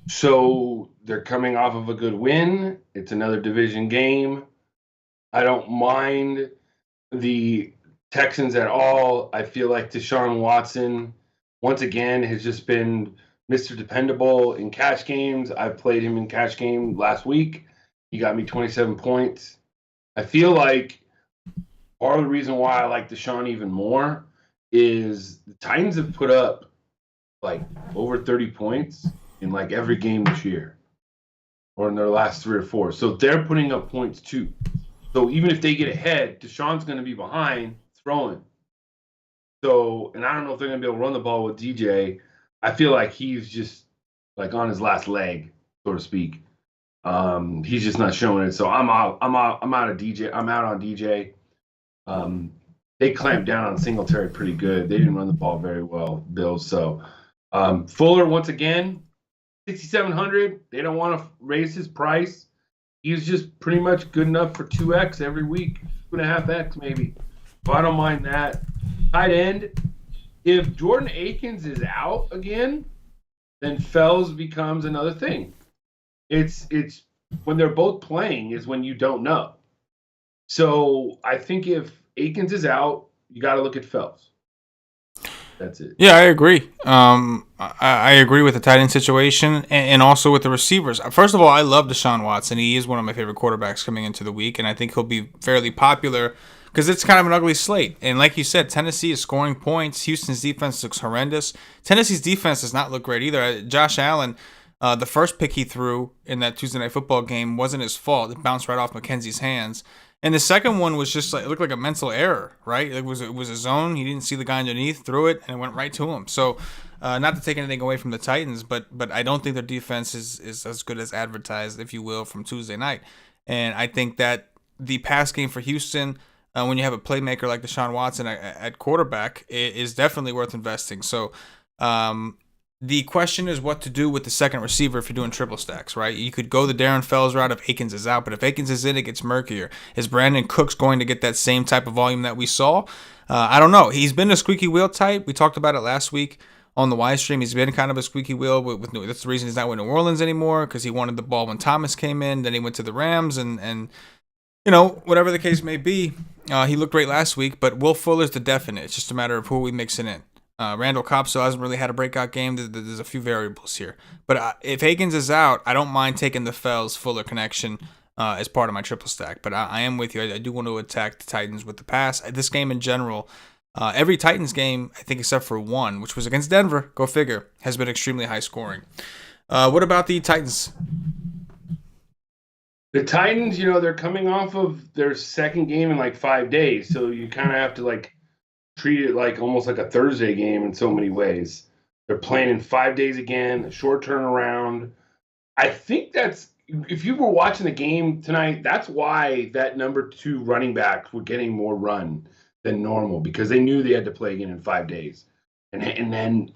So they're coming off of a good win. It's another division game. I don't mind the Texans at all. I feel like Deshaun Watson, once again, has just been Mr. Dependable in cash games. I played him in cash game last week. He got me 27 points. I feel like part of the reason why I like Deshaun even more is the Titans have put up like over 30 points in like every game this year or in their last 3 or 4. So they're putting up points too. So even if they get ahead, Deshaun's going to be behind throwing. So, and I don't know if they're going to be able to run the ball with DJ. I feel like he's just like on his last leg, so to speak. He's just not showing it. So I'm out of DJ. I'm out on DJ. They clamped down on Singletary pretty good. They didn't run the ball very well, Bills. So Fuller, once again, 6,700. They don't want to raise his price. He's just pretty much good enough for 2x every week, 2.5x maybe. So I don't mind that. Tight end, if Jordan Akins is out again, then Fells becomes another thing. It's when they're both playing is when you don't know. So I think if Akins is out, you got to look at Fells. That's it. Yeah, I agree. I agree with the tight end situation and also with the receivers. First of all, I love Deshaun Watson. He is one of my favorite quarterbacks coming into the week, and I think he'll be fairly popular because it's kind of an ugly slate. And like you said, Tennessee is scoring points. Houston's defense looks horrendous. Tennessee's defense does not look great either. Josh Allen, the first pick he threw in that Tuesday Night Football game wasn't his fault. It bounced right off McKenzie's hands. And the second one was just like, it looked like a mental error, right? It was a zone. He didn't see the guy underneath, threw it, and it went right to him. So, not to take anything away from the Titans, but I don't think their defense is as good as advertised, if you will, from Tuesday night. And I think that the pass game for Houston, when you have a playmaker like Deshaun Watson at quarterback, is definitely worth investing. So, the question is what to do with the second receiver if you're doing triple stacks, right? You could go the Darren Fells route if Akins is out, but if Akins is in, it gets murkier. Is Brandon Cooks going to get that same type of volume that we saw? I don't know. He's been a squeaky wheel type. We talked about it last week on the Y stream. He's been kind of a squeaky wheel. That's the reason he's not with New Orleans anymore, because he wanted the ball when Thomas came in. Then he went to the Rams, and whatever the case may be, he looked great last week, but Will Fuller's the definite. It's just a matter of who we mixing in. Randall Cobb still hasn't really had a breakout game. There's a few variables here. But if Akins is out, I don't mind taking the Fells-Fuller connection as part of my triple stack. But I am with you. I do want to attack the Titans with the pass. This game in general, every Titans game, I think except for one, which was against Denver, go figure, has been extremely high scoring. What about the Titans? The Titans, they're coming off of their second game in like 5 days. So you kind of have to treat it like almost like a Thursday game in so many ways. They're playing in 5 days again, a short turnaround. I think if you were watching the game tonight, that's why that number 2 running backs were getting more run than normal, because they knew they had to play again in 5 days. And then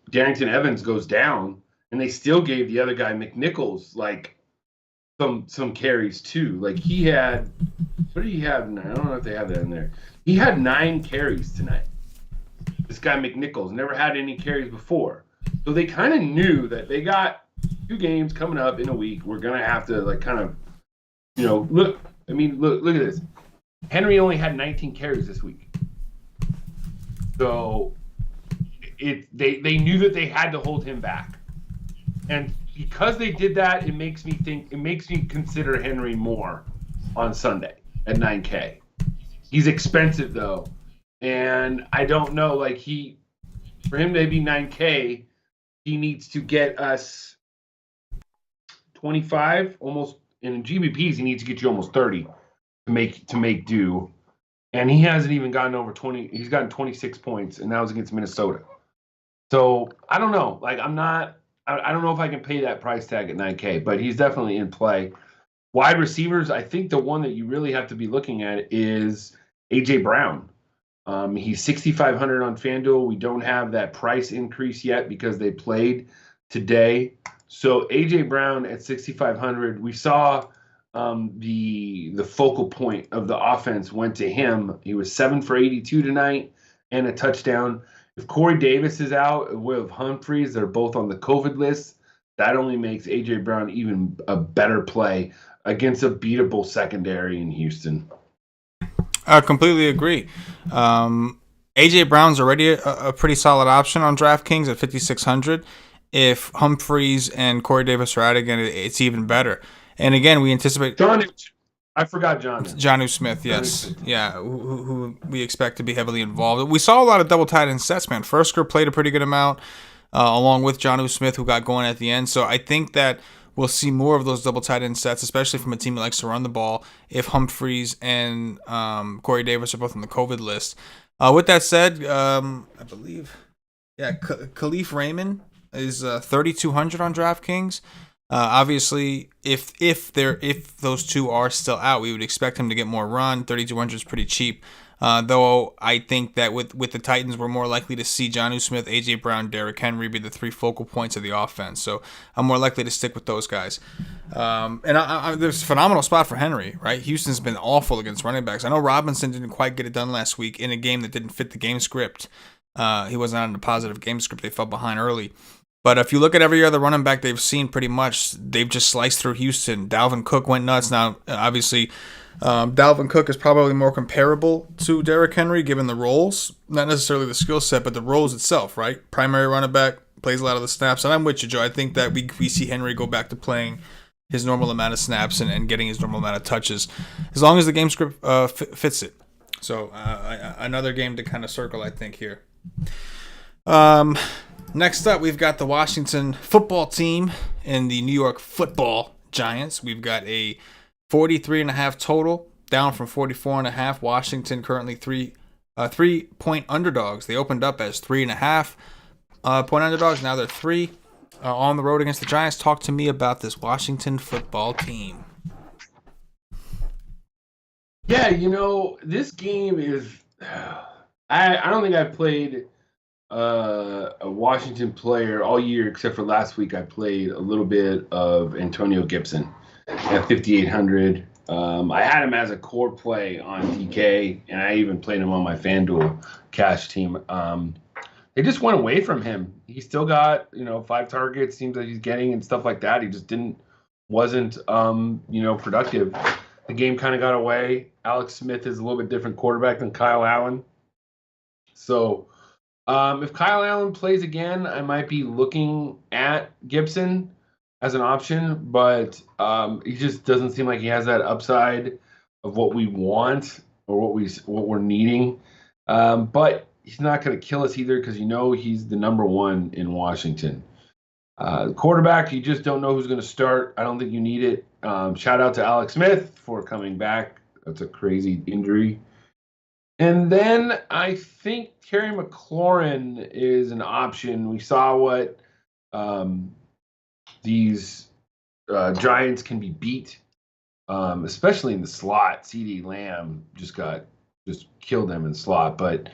Darrington Evans goes down, and they still gave the other guy, McNichols, some carries too. He had, what did he have? I don't know if they have that in there. He had 9 carries tonight. This guy McNichols never had any carries before. So they kind of knew that they got 2 games coming up in a week. We're going to have to look at this. Henry only had 19 carries this week. So they knew that they had to hold him back. And because they did that, it makes me consider Henry more on Sunday at 9K. He's expensive though, and I don't know. For him to be 9K, he needs to get us 25 almost. In GBPs, he needs to get you almost 30 to make do, and he hasn't even gotten over 20. He's gotten 26 points, and that was against Minnesota. So I don't know. I don't know if I can pay that price tag at 9K, but he's definitely in play. Wide receivers, I think the one that you really have to be looking at is A.J. Brown. He's 6,500 on FanDuel. We don't have that price increase yet because they played today. So A.J. Brown at 6,500. We saw the focal point of the offense went to him. He was 7 for 82 tonight and a touchdown. If Corey Davis is out with Humphreys, they're both on the COVID list. That only makes A.J. Brown even a better play against a beatable secondary in Houston. I completely agree. A.J. Brown's already a pretty solid option on DraftKings at 5,600. If Humphreys and Corey Davis are out again, it's even better. And again, we anticipate... I forgot John. Jonnu Smith, yes. Yeah, who we expect to be heavily involved. We saw a lot of double tight end sets, man. Fursker played a pretty good amount, along with Jonnu Smith, who got going at the end. So I think that we'll see more of those double tight end sets, especially from a team that likes to run the ball, if Humphreys and Corey Davis are both on the COVID list. With that said, I believe, Khalif Raymond is 3,200 on DraftKings. Obviously, if those two are still out, we would expect him to get more run. 3,200 is pretty cheap. Though I think that with the Titans, we're more likely to see Jonnu Smith, A.J. Brown, Derrick Henry be the 3 focal points of the offense. So I'm more likely to stick with those guys. And there's a phenomenal spot for Henry, right? Houston's been awful against running backs. I know Robinson didn't quite get it done last week in a game that didn't fit the game script. He wasn't on a positive game script. They fell behind early. But if you look at every other running back they've seen, pretty much, they've just sliced through Houston. Dalvin Cook went nuts. Now, obviously, Dalvin Cook is probably more comparable to Derrick Henry, given the roles. Not necessarily the skill set, but the roles itself, right? Primary running back, plays a lot of the snaps. And I'm with you, Joe. I think that we see Henry go back to playing his normal amount of snaps and getting his normal amount of touches, as long as the game script fits it. So another game to kind of circle, I think, here. Next up, we've got the Washington football team and the New York football Giants. We've got a 43.5 total, down from 44.5. Washington currently 3-point underdogs. They opened up as 3.5 point underdogs. Now they're 3 on the road against the Giants. Talk to me about this Washington football team. Yeah, this game is. I don't think I've played a Washington player all year except for last week. I played a little bit of Antonio Gibson at 5,800. I had him as a core play on DK, and I even played him on my FanDuel cash team. They just went away from him. He still got 5 targets, seems like he's getting, and stuff like that. He just wasn't productive. The game kind of got away. Alex Smith is a little bit different quarterback than Kyle Allen. So if Kyle Allen plays again, I might be looking at Gibson as an option, but he just doesn't seem like he has that upside of what we want or what we're needing. But he's not going to kill us either because he's the number one in Washington. Quarterback, you just don't know who's going to start. I don't think you need it. Shout out to Alex Smith for coming back. That's a crazy injury. And then I think Terry McLaurin is an option. We saw what these Giants can be beat, especially in the slot. CeeDee Lamb just killed them in slot. But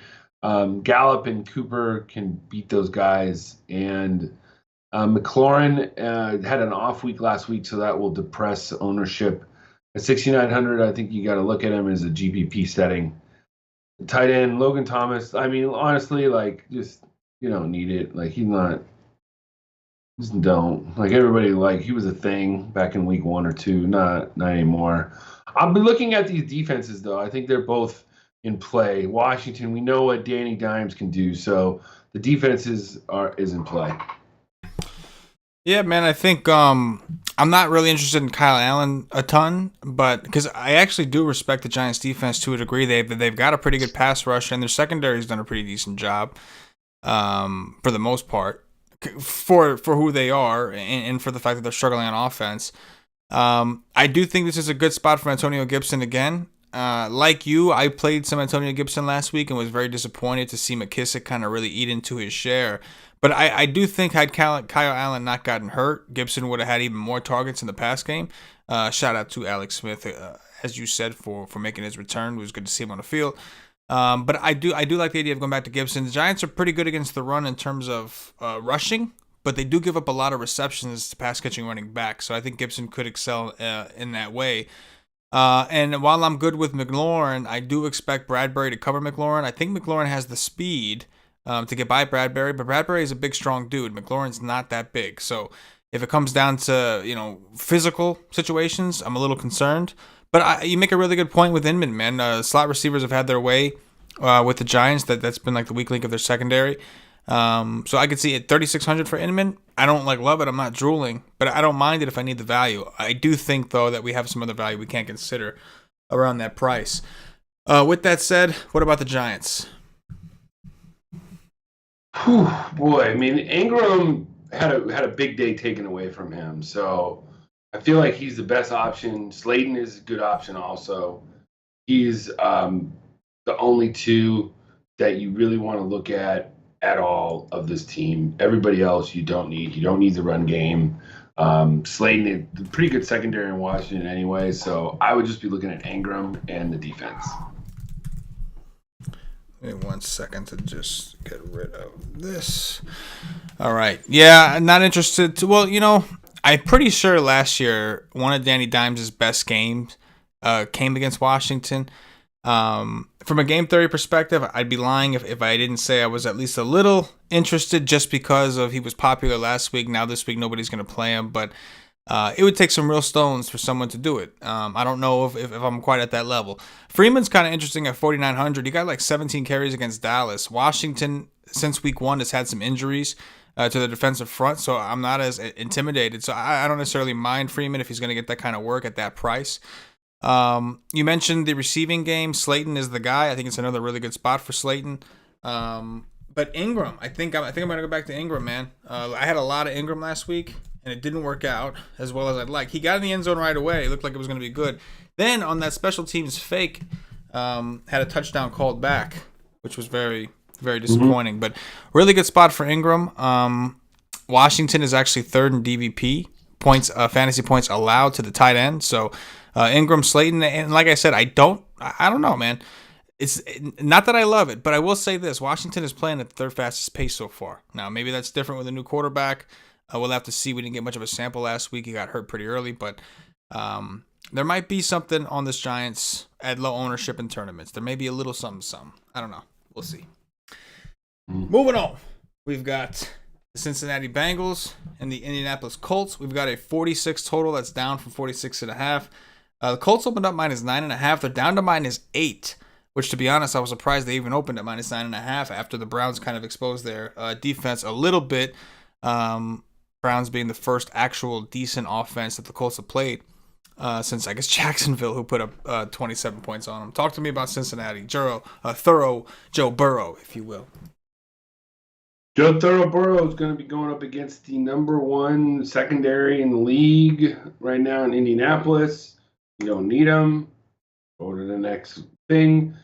Gallup and Cooper can beat those guys. And McLaurin had an off week last week, so that will depress ownership. At 6,900, I think you got to look at him as a GPP setting. Tight end, Logan Thomas. I mean, honestly, you don't need it. Just don't. Everybody, he was a thing back in week 1 or 2. Not anymore. I'll be looking at these defenses, though. I think they're both in play. Washington, we know what Danny Dimes can do, so the defenses is in play. Yeah, man, I think I'm not really interested in Kyle Allen a ton, but because I actually do respect the Giants' defense to a degree. They've got a pretty good pass rush, and their secondary's done a pretty decent job for the most part for who they are and for the fact that they're struggling on offense. I do think this is a good spot for Antonio Gibson again. Like you, I played some Antonio Gibson last week and was very disappointed to see McKissick kind of really eat into his share. But I do think had Kyle Allen not gotten hurt, Gibson would have had even more targets in the pass game. Shout out to Alex Smith, as you said, for making his return. It was good to see him on the field. But I do like the idea of going back to Gibson. The Giants are pretty good against the run in terms of rushing, but they do give up a lot of receptions to pass catching running back. So I think Gibson could excel in that way. And while I'm good with McLaurin, I do expect Bradbury to cover McLaurin. I think McLaurin has the speed to get by Bradbury, but Bradbury is a big, strong dude. McLaurin's not that big. So if it comes down to, physical situations, I'm a little concerned. But you make a really good point with Inman, man. Slot receivers have had their way with the Giants. That's been like the weak link of their secondary. So I could see it 3,600 for Inman. I don't love it. I'm not drooling, but I don't mind it if I need the value. I do think, though, that we have some other value we can't consider around that price. With that said, what about the Giants? Whew, boy, I mean, Ingram had a big day taken away from him, so I feel like he's the best option. Slayton is a good option also. He's the only two that you really want to look at all of this team. Everybody else you don't need. You don't need the run game. Slayton, a pretty good secondary in Washington anyway, so I would just be looking at Ingram and the defense. Give me 1 second to just get rid of this. All right. Yeah, not interested. I'm pretty sure last year one of Danny Dimes' best games came against Washington. From a game theory perspective, I'd be lying if I didn't say I was at least a little interested just because of he was popular last week. Now this week nobody's going to play him, but it would take some real stones for someone to do it. I don't know if I'm quite at that level. Freeman's kind of interesting at 4,900. He got 17 carries against Dallas. Washington, since week 1, has had some injuries. to the defensive front, so I'm not as intimidated. So I don't necessarily mind Freeman if he's going to get that kind of work at that price. You mentioned the receiving game. Slayton is the guy. I think it's another really good spot for Slayton. But Ingram, I think I'm going to go back to Ingram, man. I had a lot of Ingram last week, and it didn't work out as well as I'd like. He got in the end zone right away. It looked like it was going to be good. Then on that special teams fake, had a touchdown called back, which was very, very disappointing. But really good spot for Ingram. Washington is actually third in DVP points, fantasy points allowed to the tight end. So Ingram, Slayton, and like I said, I don't know, man. It's not that I love it, but I will say this: Washington is playing at the third fastest pace so far. Now, maybe that's different with a new quarterback. We'll have to see. We didn't get much of a sample last week. He got hurt pretty early, but there might be something on this Giants at low ownership in tournaments. There may be a little something. I don't know. We'll see. Moving on, we've got the Cincinnati Bengals and the Indianapolis Colts. We've got a 46 total. That's down from 46.5. The Colts opened up minus 9.5. They're down to minus 8. Which, to be honest, I was surprised they even opened at minus 9.5 after the Browns kind of exposed their defense a little bit. Browns being the first actual decent offense that the Colts have played since, I guess, Jacksonville, who put up 27 points on them. Talk to me about Cincinnati. Thorough Joe Burrow, if you will. Joe Burrow is going to be going up against the number one secondary in the league right now in Indianapolis. You don't need him. Go to the next thing.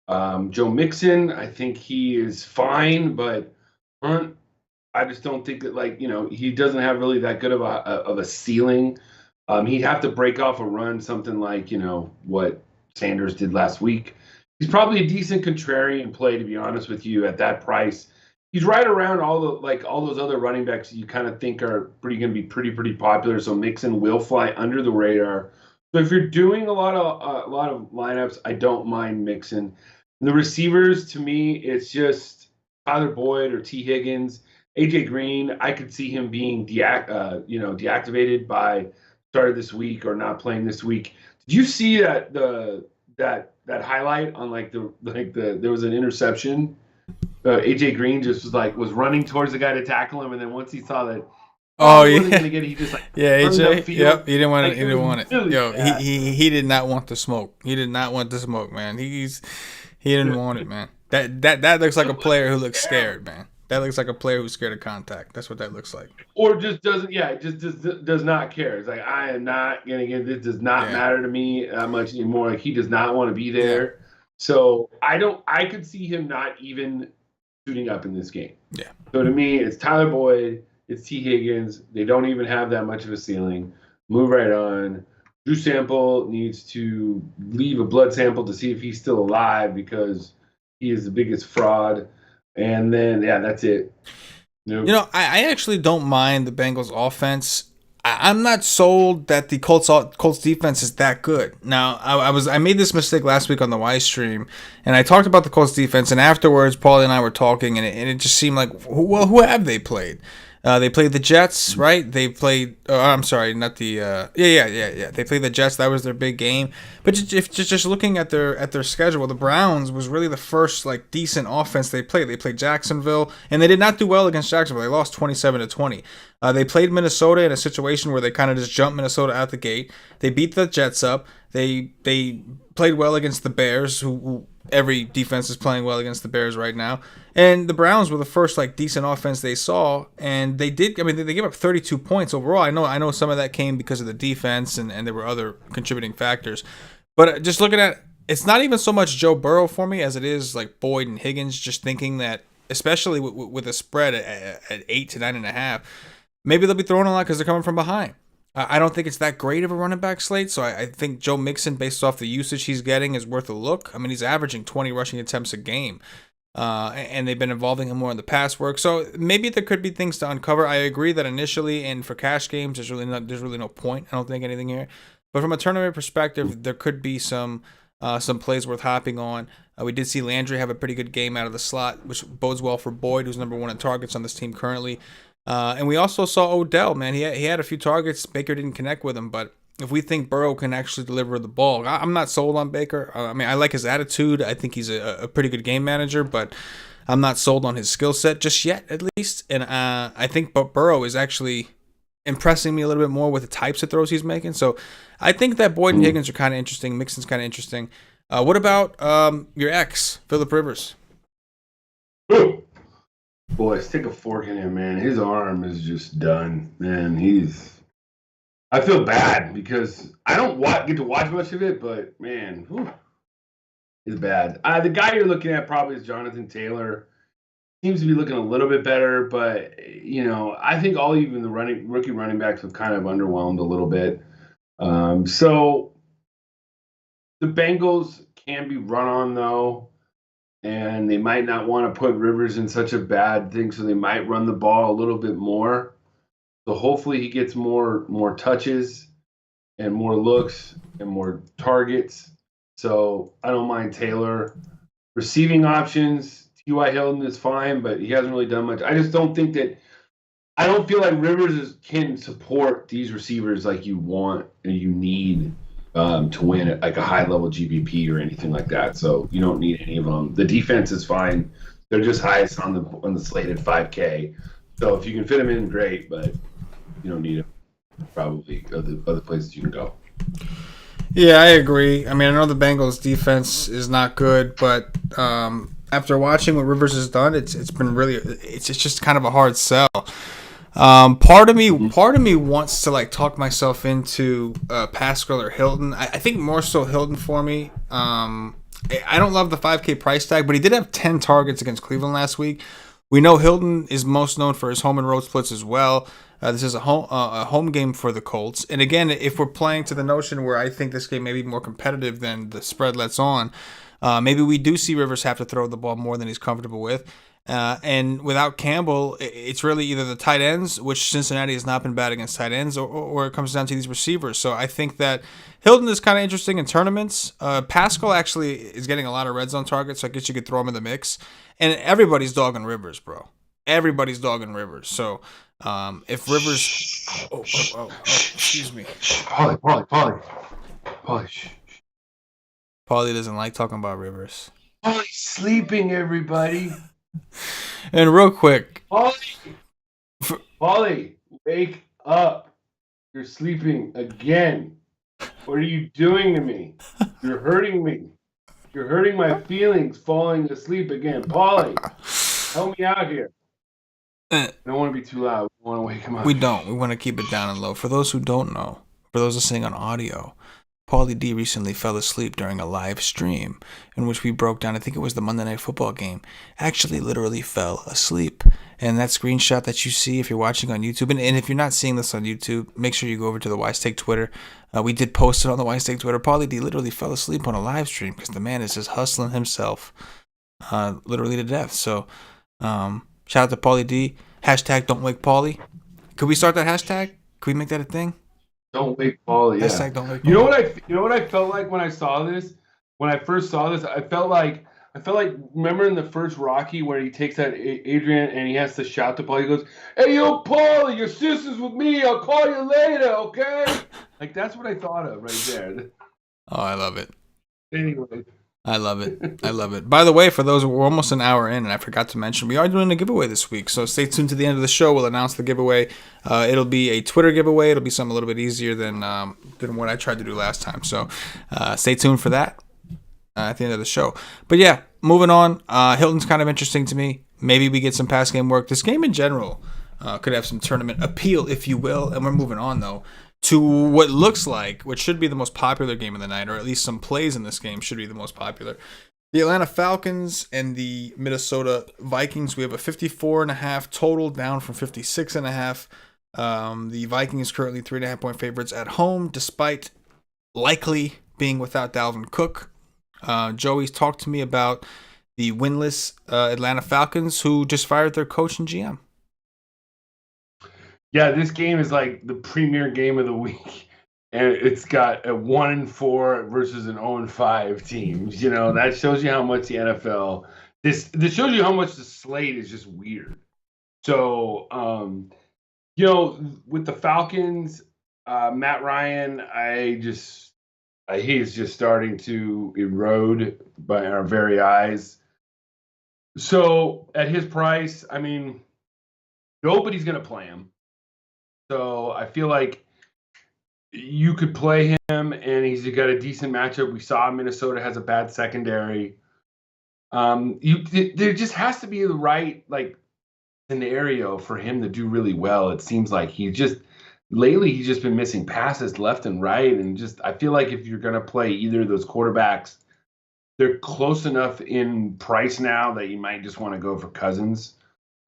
Joe Mixon, I think he is fine, but Hunt, I just don't think that, he doesn't have really that good of a ceiling. He'd have to break off a run, something like, what Sanders did last week. He's probably a decent contrarian play, to be honest with you, at that price. He's right around all those other running backs that you kind of think are going to be pretty popular. So Mixon will fly under the radar. So if you're doing a lot of lineups, I don't mind Mixon. The receivers, to me, it's just Tyler Boyd or T. Higgins. AJ Green, I could see him being deactivated by start of this week or not playing this week. Did you see that that highlight on there was an interception? AJ Green just was running towards the guy to tackle him, and then once he saw that. Oh yeah, he just AJ. Yep, he didn't want it. He didn't want it. Really Yo, he did not want the smoke. He did not want the smoke, man. He didn't want it, man. That looks like a player who looks scared, man. That looks like a player who's scared of contact. That's what that looks like. Or just doesn't. Yeah, does not care. It's like, I am not gonna get this. Does not matter to me that much anymore. Like, he does not want to be there. Yeah. So I could see him not even suiting up in this game. Yeah. So to me, it's Tyler Boyd. It's T. Higgins. They don't even have that much of a ceiling. Move right on. Drew Sample needs to leave a blood sample to see if he's still alive because he is the biggest fraud. And then, that's it. Nope. I actually don't mind the Bengals offense. I'm not sold that the Colts defense is that good. Now, I made this mistake last week on the Y stream, and I talked about the Colts defense, and afterwards, Paulie and I were talking, and it just seemed like, who have they played? They played the Jets, right? They played. I'm sorry, not the. Yeah. They played the Jets. That was their big game. But just looking at their schedule, the Browns was really the first decent offense they played. They played Jacksonville, and they did not do well against Jacksonville. They lost 27-20. They played Minnesota in a situation where they kind of just jumped Minnesota out the gate. They beat the Jets up. They played well against the Bears, who every defense is playing well against the Bears right now. And the Browns were the first decent offense they saw, and they did. I mean, they gave up 32 points overall. I know some of that came because of the defense, and there were other contributing factors. But just looking at, it's not even so much Joe Burrow for me as it is Boyd and Higgins. Just thinking that, especially with a spread at 8 to 9.5, maybe they'll be throwing a lot because they're coming from behind. I don't think it's that great of a running back slate, so I think Joe Mixon, based off the usage he's getting, is worth a look. I mean, he's averaging 20 rushing attempts a game, and they've been involving him more in the pass work. So maybe there could be things to uncover. I agree that initially, and for cash games, there's really no point. I don't think anything here. But from a tournament perspective, there could be some plays worth hopping on. We did see Landry have a pretty good game out of the slot, which bodes well for Boyd, who's number one in targets on this team currently. And we also saw Odell, man. He had a few targets. Baker didn't connect with him, but if we think Burrow can actually deliver the ball, I'm not sold on Baker. I mean, I like his attitude. I think he's a pretty good game manager, but I'm not sold on his skill set just yet, at least. And I think Burrow is actually impressing me a little bit more with the types of throws he's making. So I think that Boyd and Higgins are kind of interesting. Mixon's kind of interesting. What about your ex, Phillip Rivers? Ooh. Boy, stick a fork in him, man. His arm is just done, man. I feel bad because I don't get to watch much of it, but man, it's bad. The guy you're looking at probably is Jonathan Taylor. Seems to be looking a little bit better, but I think even the rookie running backs have kind of underwhelmed a little bit. So the Bengals can be run on though, and they might not want to put Rivers in such a bad thing, so they might run the ball a little bit more. So hopefully he gets more touches and more looks and more targets. So I don't mind Taylor. Receiving options, T.Y. Hilton is fine, but he hasn't really done much. I just don't think that – I don't feel like Rivers can support these receivers like you want and you need to win at like a high-level GPP or anything like that. So you don't need any of them. The defense is fine. They're just highest on the slate at 5K. So if you can fit them in, great, but you don't need them. Probably other places you can go. Yeah, I agree. I mean, I know the Bengals' defense is not good, but after watching what Rivers has done, it's just kind of a hard sell. Part of me wants to like talk myself into Pascal or Hilton. I think more so Hilton for me. I don't love the 5K price tag, but he did have 10 targets against Cleveland last week. We know Hilton is most known for his home and road splits as well. This is a home game for the Colts. And again, if we're playing to the notion where I think this game may be more competitive than the spread lets on, maybe we do see Rivers have to throw the ball more than he's comfortable with. And without Campbell, it's really either the tight ends, which Cincinnati has not been bad against tight ends, or it comes down to these receivers. So I think that Hilton is kind of interesting in tournaments. Pascal actually is getting a lot of red zone targets, so I guess you could throw him in the mix. And everybody's dogging Rivers, bro. Everybody's dogging Rivers. So if Rivers... Oh, excuse me. Paulie. Paulie doesn't like talking about Rivers. Paulie's sleeping, everybody. And real quick... Paulie, wake up. You're sleeping again. What are you doing to me? You're hurting me. You're hurting my feelings falling asleep again. Paulie, help me out here. I don't want to be too loud. We want to wake him up. We don't. We want to keep it down and low. For those who don't know, for those listening on audio, Paulie D recently fell asleep during a live stream in which we broke down, I think it was the Monday Night Football game, actually literally fell asleep. And that screenshot that you see if you're watching on YouTube, and if you're not seeing this on YouTube, make sure you go over to the Wise Take Twitter. We did post it on the Wise Take Twitter. Paulie D literally fell asleep on a live stream because the man is just hustling himself literally to death. So shout out to Paulie D. Hashtag Don't Wake Paulie. Could we start that hashtag? Could we make that a thing? Don't Wake Paulie. Yeah. Hashtag Don't Wake Paulie. You know what I felt like when I saw this? When I first saw this, I felt like remember in the first Rocky where he takes that Adrian and he has to shout to Paulie. He goes, "Hey, yo, Paulie, your sister's with me. I'll call you later, okay?" Like that's what I thought of right there. Oh, I love it. Anyway. I love it. By the way, for those, we're almost an hour in, and I forgot to mention, we are doing a giveaway this week. So stay tuned to the end of the show. We'll announce the giveaway. It'll be a Twitter giveaway. It'll be something a little bit easier than what I tried to do last time. So stay tuned for that at the end of the show. But yeah, moving on. Hilton's kind of interesting to me. Maybe we get some pass game work. This game in general could have some tournament appeal, if you will. And we're moving on, though, to what looks like, what should be the most popular game of the night, or at least some plays in this game should be the most popular. The Atlanta Falcons and the Minnesota Vikings. We have a 54.5 total, down from 56.5. The Vikings currently 3.5-point favorites at home, despite likely being without Dalvin Cook. Joey's talked to me about the winless Atlanta Falcons, who just fired their coach and GM. Yeah, this game is like the premier game of the week, and it's got a 1-4 versus an 0-5 teams. You know, that shows you how much the NFL this shows you how much the slate is just weird. So, you know, with the Falcons, Matt Ryan, he is just starting to erode by our very eyes. So at his price, I mean, nobody's going to play him. So I feel like you could play him, and he's got a decent matchup. We saw Minnesota has a bad secondary. There just has to be the right scenario for him to do really well. It seems like he's just been missing passes left and right, and just I feel like if you're going to play either of those quarterbacks, they're close enough in price now that you might just want to go for Cousins.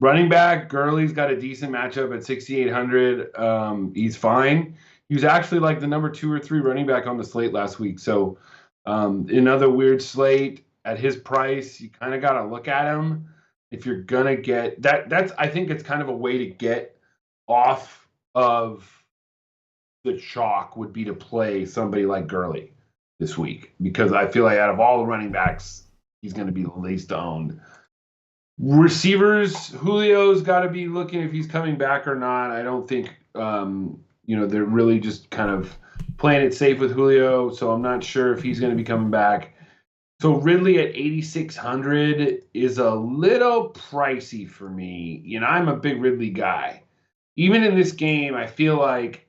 Running back, Gurley's got a decent matchup at 6,800. He's fine. He was actually like the number 2 or 3 running back on the slate last week. So another weird slate at his price. You kind of got to look at him if you're gonna get that. I think it's kind of a way to get off of the chalk would be to play somebody like Gurley this week, because I feel like out of all the running backs, he's going to be the least owned. Receivers, Julio's got to be looking if he's coming back or not. I don't think, they're really just kind of playing it safe with Julio, so I'm not sure if he's going to be coming back. So Ridley at 8,600 is a little pricey for me. I'm a big Ridley guy. Even in this game, I feel like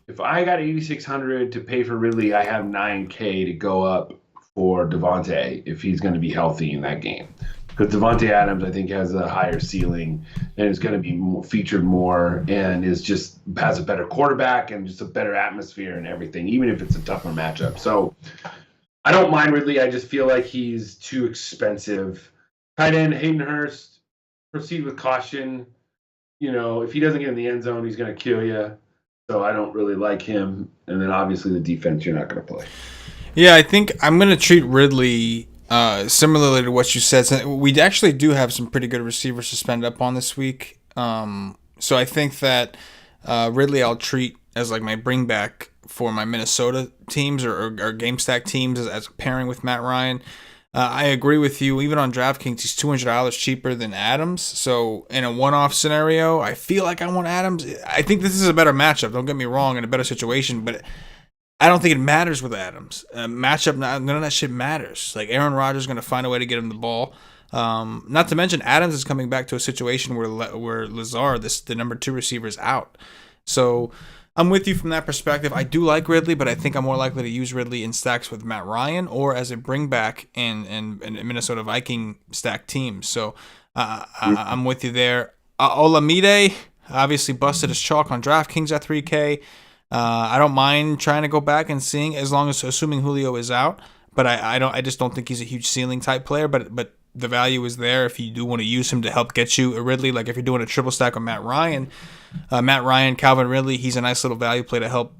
if I got 8,600 to pay for Ridley, I have 9K to go up for Devontae if he's going to be healthy in that game. Because Devontae Adams, I think, has a higher ceiling and is going to be featured more and has a better quarterback and just a better atmosphere and everything, even if it's a tougher matchup. So I don't mind Ridley. I just feel like he's too expensive. Tight end, Hayden Hurst, proceed with caution. If he doesn't get in the end zone, he's going to kill you. So I don't really like him. And then obviously the defense you're not going to play. Yeah, I think I'm going to treat Ridley similarly to what you said. We actually do have some pretty good receivers to spend up on this week. So I think that Ridley I'll treat as like my bring back for my Minnesota teams or game stack teams as a pairing with Matt Ryan. I agree with you. Even on DraftKings, he's $200 cheaper than Adams. So in a one-off scenario, I feel like I want Adams. I think this is a better matchup. Don't get me wrong, in a better situation, but I don't think it matters with Adams. Matchup, none of that shit matters. Like Aaron Rodgers is going to find a way to get him the ball. Not to mention, Adams is coming back to a situation where Lazard, the number 2 receiver, is out. So I'm with you from that perspective. I do like Ridley, but I think I'm more likely to use Ridley in stacks with Matt Ryan or as a bring back in Minnesota Viking stack teams. So I'm with you there. Olamide obviously busted his chalk on DraftKings at 3K. I don't mind trying to go back and seeing, as long as assuming Julio is out. But I just don't think he's a huge ceiling type player. But the value is there if you do want to use him to help get you a Ridley. Like if you're doing a triple stack with Matt Ryan, Calvin Ridley, he's a nice little value play to help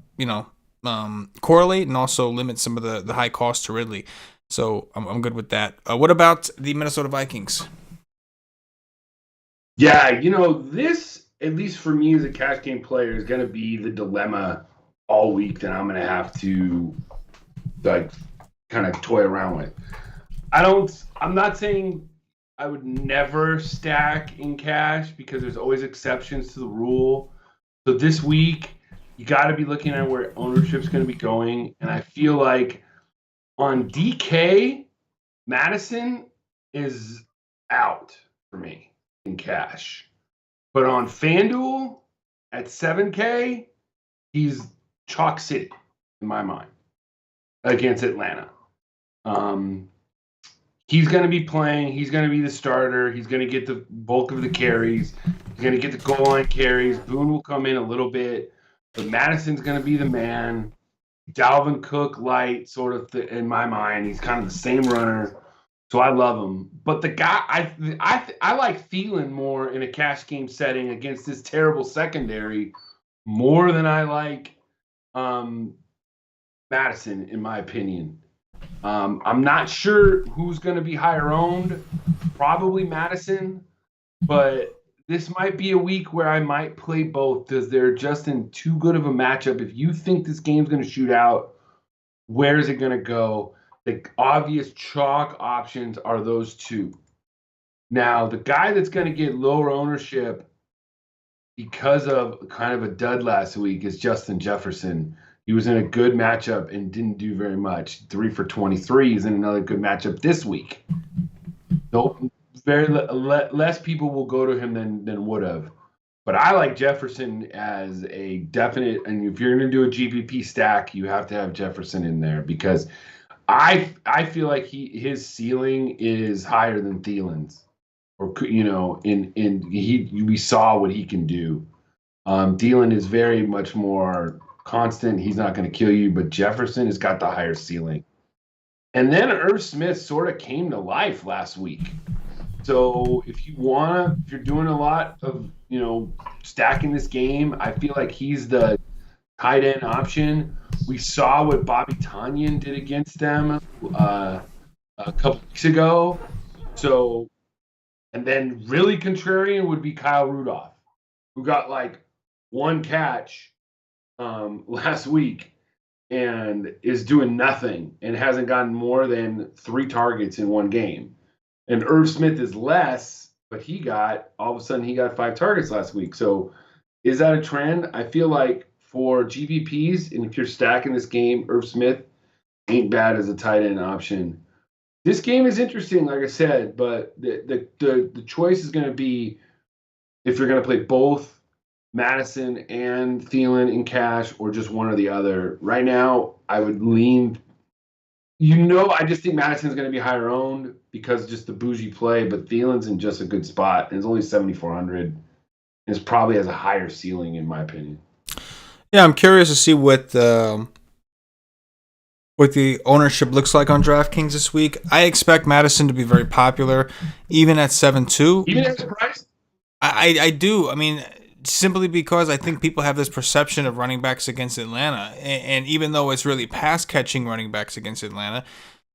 correlate and also limit some of the high cost to Ridley. So I'm good with that. What about the Minnesota Vikings? Yeah, this, at least for me as a cash game player, is going to be the dilemma all week that I'm going to have to kind of toy around with. I'm not saying I would never stack in cash, because there's always exceptions to the rule. So this week, you got to be looking at where ownership's going to be going. And I feel like on DK, Madison is out for me in cash. But on FanDuel at 7K, he's chalk city in my mind against Atlanta. He's going to be playing. He's going to be the starter. He's going to get the bulk of the carries. He's going to get the goal line carries. Boone will come in a little bit. But Madison's going to be the man. Dalvin Cook light, sort of in my mind. He's kind of the same runner. So I love him. But the guy, I like Thielen more in a cash game setting against this terrible secondary more than I like Madison, in my opinion. I'm not sure who's going to be higher owned. Probably Madison. But this might be a week where I might play both, because they're just in too good of a matchup. If you think this game's going to shoot out, where is it going to go? The obvious chalk options are those two. Now, the guy that's going to get lower ownership because of kind of a dud last week is Justin Jefferson. He was in a good matchup and didn't do very much. 3 for 23. He's in another good matchup this week. Nope. less people will go to him than would have. But I like Jefferson as a definite. And if you're going to do a GPP stack, you have to have Jefferson in there because I feel like his ceiling is higher than Thielen's, or we saw what he can do. Thielen is very much more constant. He's not going to kill you, but Jefferson has got the higher ceiling. And then Irv Smith sort of came to life last week. So if you're doing a lot of stacking this game, I feel like he's the tight end option. We saw what Bobby Tonyan did against them a couple weeks ago. So, and then really contrarian would be Kyle Rudolph, who got like one catch last week and is doing nothing and hasn't gotten more than 3 targets in one game. And Irv Smith is less, but all of a sudden he got 5 targets last week. So is that a trend? I feel like for GPPs, and if you're stacking this game, Irv Smith ain't bad as a tight end option. This game is interesting, like I said, but the choice is going to be if you're going to play both Madison and Thielen in cash or just one or the other. Right now, I would lean. I just think Madison's going to be higher owned because just the bougie play, but Thielen's in just a good spot, and it's only 7,400. And it probably has a higher ceiling, in my opinion. Yeah, I'm curious to see what the ownership looks like on DraftKings this week. I expect Madison to be very popular, even at 7-2. Even at the price? I do. I mean, simply because I think people have this perception of running backs against Atlanta. And even though it's really pass-catching running backs against Atlanta,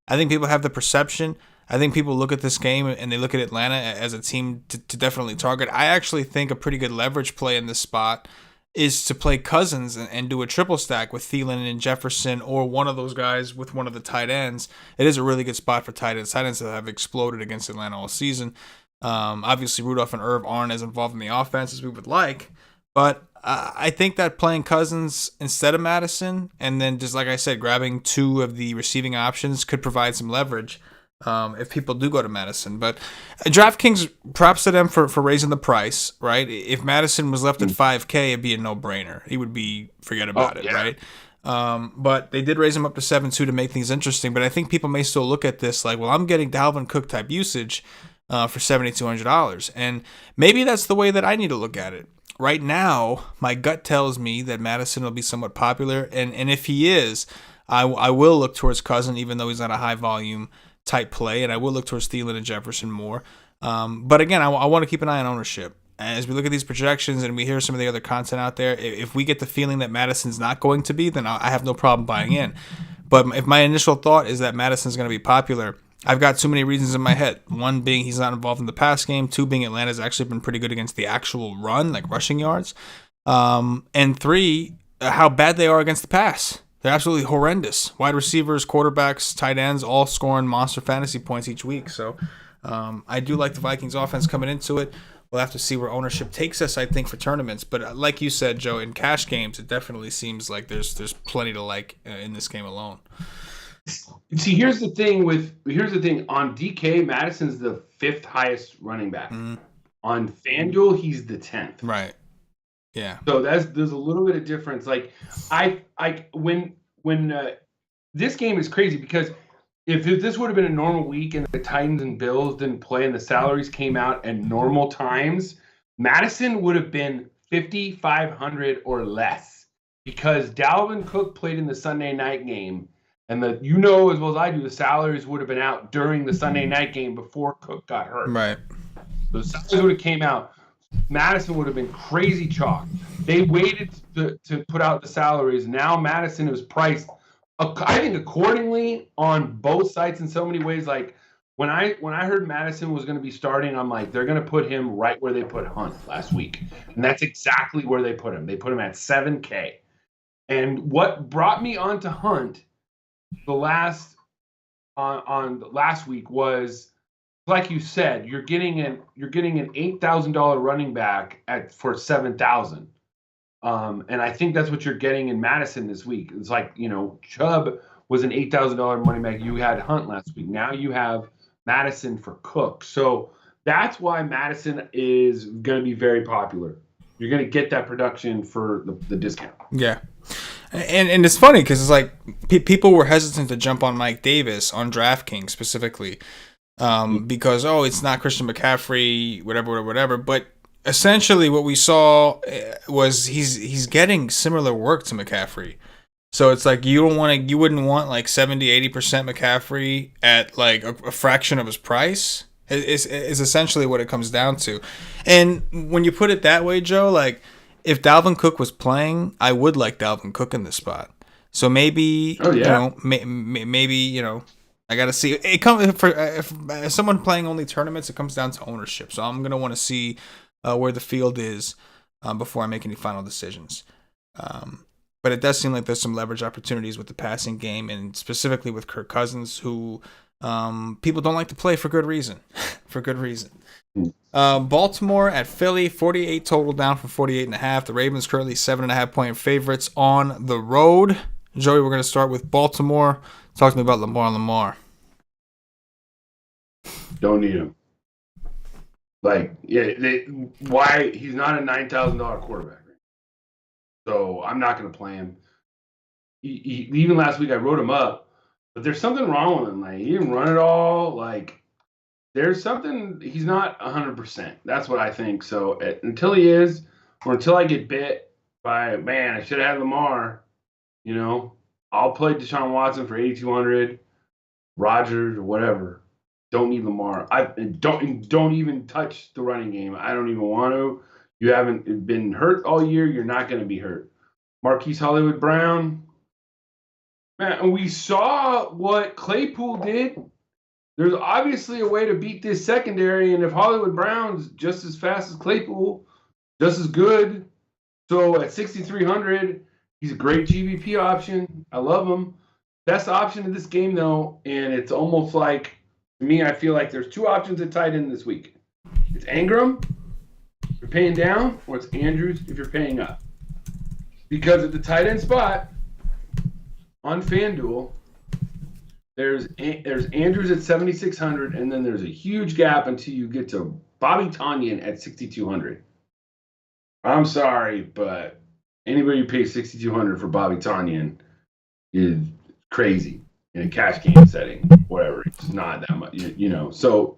I think people have the perception. I think people look at this game and they look at Atlanta as a team to definitely target. I actually think a pretty good leverage play in this spot is to play Cousins and do a triple stack with Thielen and Jefferson or one of those guys with one of the tight ends. It is a really good spot for tight ends. Tight ends that have exploded against Atlanta all season. Obviously, Rudolph and Irv aren't as involved in the offense as we would like, but I think that playing Cousins instead of Madison and then just like I said, grabbing 2 of the receiving options could provide some leverage if people do go to Madison. But DraftKings, props to them for raising the price, right? If Madison was left at $5K, it'd be a no-brainer. He would be forget about it, right? But they did raise him up to 7-2 to make things interesting. But I think people may still look at this like, well, I'm getting Dalvin Cook type usage for $7,200. And maybe that's the way that I need to look at it. Right now, my gut tells me that Madison will be somewhat popular. And if he is, I will look towards Cousin, even though he's not a high-volume type play. And I will look towards Thielen and Jefferson more. But again, I want to keep an eye on ownership. As we look at these projections and we hear some of the other content out there, if we get the feeling that Madison's not going to be, then I have no problem buying in. But if my initial thought is that Madison's going to be popular, I've got too many reasons in my head. 1 being he's not involved in the pass game. 2 being Atlanta's actually been pretty good against the actual run, like rushing yards. And 3, how bad they are against the pass. They're absolutely horrendous. Wide receivers, quarterbacks, tight ends, all scoring monster fantasy points each week. So I do like the Vikings offense coming into it. We'll have to see where ownership takes us, I think, for tournaments. But like you said, Joe, in cash games, it definitely seems like there's plenty to like in this game alone. See, here's the thing on DK, Madison's the 5th highest running back. Mm-hmm. On FanDuel, he's the 10th. Right. Yeah. So there's a little bit of difference. Like when this game is crazy because if this would have been a normal week and the Titans and Bills didn't play and the salaries came out at normal times, Madison would have been 5,500 or less because Dalvin Cook played in the Sunday night game. And as well as I do, the salaries would have been out during the Sunday night game before Cook got hurt. Right. So the salaries would have came out. Madison would have been crazy chalk. They waited to put out the salaries. Now Madison is priced, I think, accordingly on both sites in so many ways. Like when I heard Madison was going to be starting, I'm like, they're going to put him right where they put Hunt last week, and that's exactly where they put him. They put him at 7K. And what brought me onto Hunt on last week was, like you said, you're getting an $8,000 running back for 7,000, and I think that's what you're getting in Madison this week. It's like Chubb was an $8,000 money back. You had Hunt last week. Now you have Madison for Cook. So That's why Madison is going to be very popular. You're going to get that production for the discount. Yeah. And it's funny because it's like people were hesitant to jump on Mike Davis on DraftKings specifically because, it's not Christian McCaffrey, whatever. But essentially what we saw was he's getting similar work to McCaffrey. So it's like you wouldn't want like 70-80% McCaffrey at like a fraction of his price. Is essentially what it comes down to. And when you put it that way, Joe, like if Dalvin Cook was playing, I would like Dalvin Cook in this spot. So maybe, maybe I got to see. It comes for if someone playing only tournaments, it comes down to ownership. So I'm gonna want to see where the field is before I make any final decisions. But it does seem like there's some leverage opportunities with the passing game, and specifically with Kirk Cousins, who people don't like to play for good reason. Baltimore at Philly, 48 total, down from 48.5. The Ravens currently 7.5 point favorites on the road. Joey, we're going to start with Baltimore. Talk to me about Lamar. Don't need him. Like, why he's not a $9,000 quarterback. So I'm not going to play him. Even last week I wrote him up, but there's something wrong with him. Like, he didn't run it all. Like, there's something. He's not 100%. That's what I think. So until he is, or until I get bit by, man, I should have had Lamar. I'll play Deshaun Watson for 8,200, Rodgers or whatever. Don't need Lamar. I don't even touch the running game. I don't even want to. You haven't been hurt all year. You're not going to be hurt. Marquise Hollywood Brown. Man, we saw what Claypool did. There's obviously a way to beat this secondary, and if Hollywood Brown's just as fast as Claypool, just as good, so at 6,300, he's a great GVP option. I love him. Best option in this game, though, and it's almost like, to me, I feel like there's two options at tight end this week. It's Ingram, if you're paying down, or it's Andrews if you're paying up. Because at the tight end spot on FanDuel, there's Andrews at 7,600, and then there's a huge gap until you get to Bobby Tonyan at 6,200. I'm sorry, but anybody who pays 6,200 for Bobby Tonyan is crazy in a cash game setting, whatever. It's not that much, So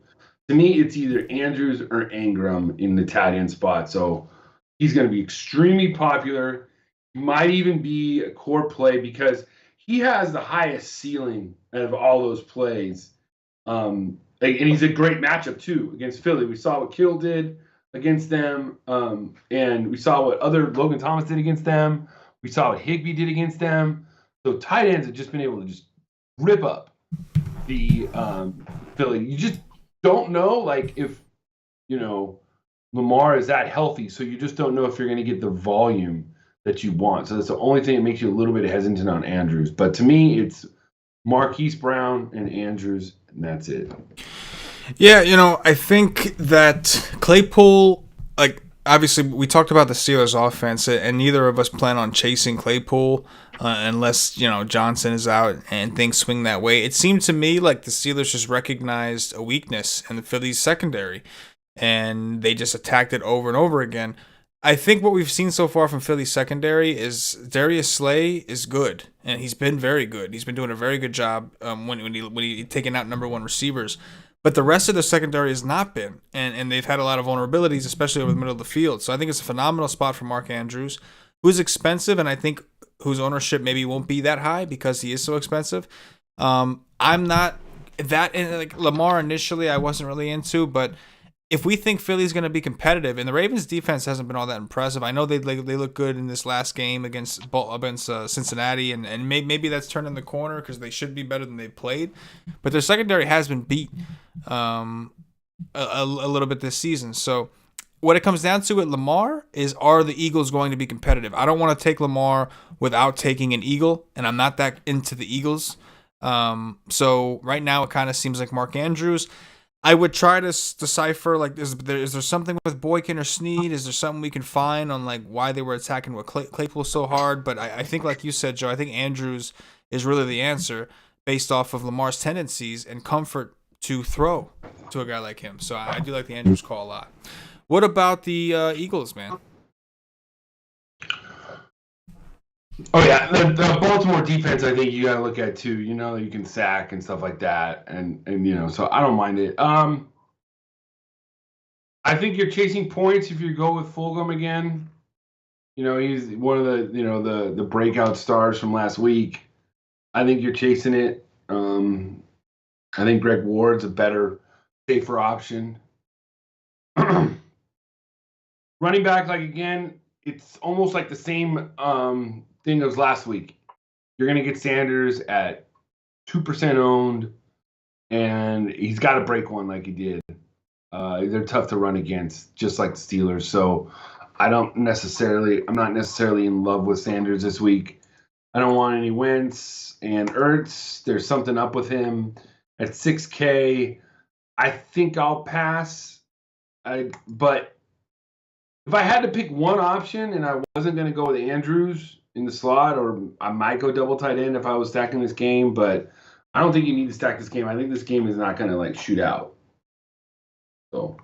to me, it's either Andrews or Ingram in the tight end spot. So he's going to be extremely popular. He might even be a core play because he has the highest ceiling out of all those plays. And he's a great matchup, too, against Philly. We saw what Kittle did against them, and we saw what other Logan Thomas did against them. We saw what Higbee did against them. So tight ends have just been able to just rip up the Philly. You just don't know, like, if, Lamar is that healthy. So you just don't know if you're going to get the volume that you want. So that's the only thing that makes you a little bit hesitant on Andrews. But to me, it's Marquise Brown and Andrews, and that's it. Yeah, I think that Claypool, like, obviously we talked about the Steelers offense, and neither of us plan on chasing Claypool unless, Johnson is out and things swing that way. It seemed to me like the Steelers just recognized a weakness in the Phillies secondary, and they just attacked it over and over again. I think what we've seen so far from Philly's secondary is Darius Slay is good, and he's been very good. He's been doing a very good job when he taking out number one receivers. But the rest of the secondary has not been, and they've had a lot of vulnerabilities, especially over the middle of the field. So I think it's a phenomenal spot for Mark Andrews, who's expensive, and I think whose ownership maybe won't be that high because he is so expensive. I'm not that like Lamar initially. I wasn't really into, but if we think Philly's going to be competitive, and the Ravens' defense hasn't been all that impressive, I know they look good in this last game against Cincinnati, and maybe that's turning the corner because they should be better than they've played. But their secondary has been beat a little bit this season. So what it comes down to at Lamar is, are the Eagles going to be competitive? I don't want to take Lamar without taking an Eagle, and I'm not that into the Eagles. So right now it kind of seems like Mark Andrews. I would try to decipher, like, is there something with Boykin or Snead? Is there something we can find on, like, why they were attacking with Claypool so hard? But I think, like you said, Joe, I think Andrews is really the answer based off of Lamar's tendencies and comfort to throw to a guy like him. So I do like the Andrews call a lot. What about the Eagles, man? Oh yeah, the Baltimore defense. I think you got to look at too. You can sack and stuff like that, and so I don't mind it. I think you're chasing points if you go with Fulgham again. He's one of the breakout stars from last week. I think you're chasing it. I think Greg Ward's a better, safer option. Running back, again, it's almost like the same thing as last week. You're going to get Sanders at 2% owned, and he's got to break one like he did. They're tough to run against, just like the Steelers. So I'm not necessarily in love with Sanders this week. I don't want any Wentz and Ertz. There's something up with him at 6K. I think I'll pass. But if I had to pick one option and I wasn't going to go with Andrews in the slot, or I might go double tight end if I was stacking this game, but I don't think you need to stack this game. I think this game is not going to shoot out. So.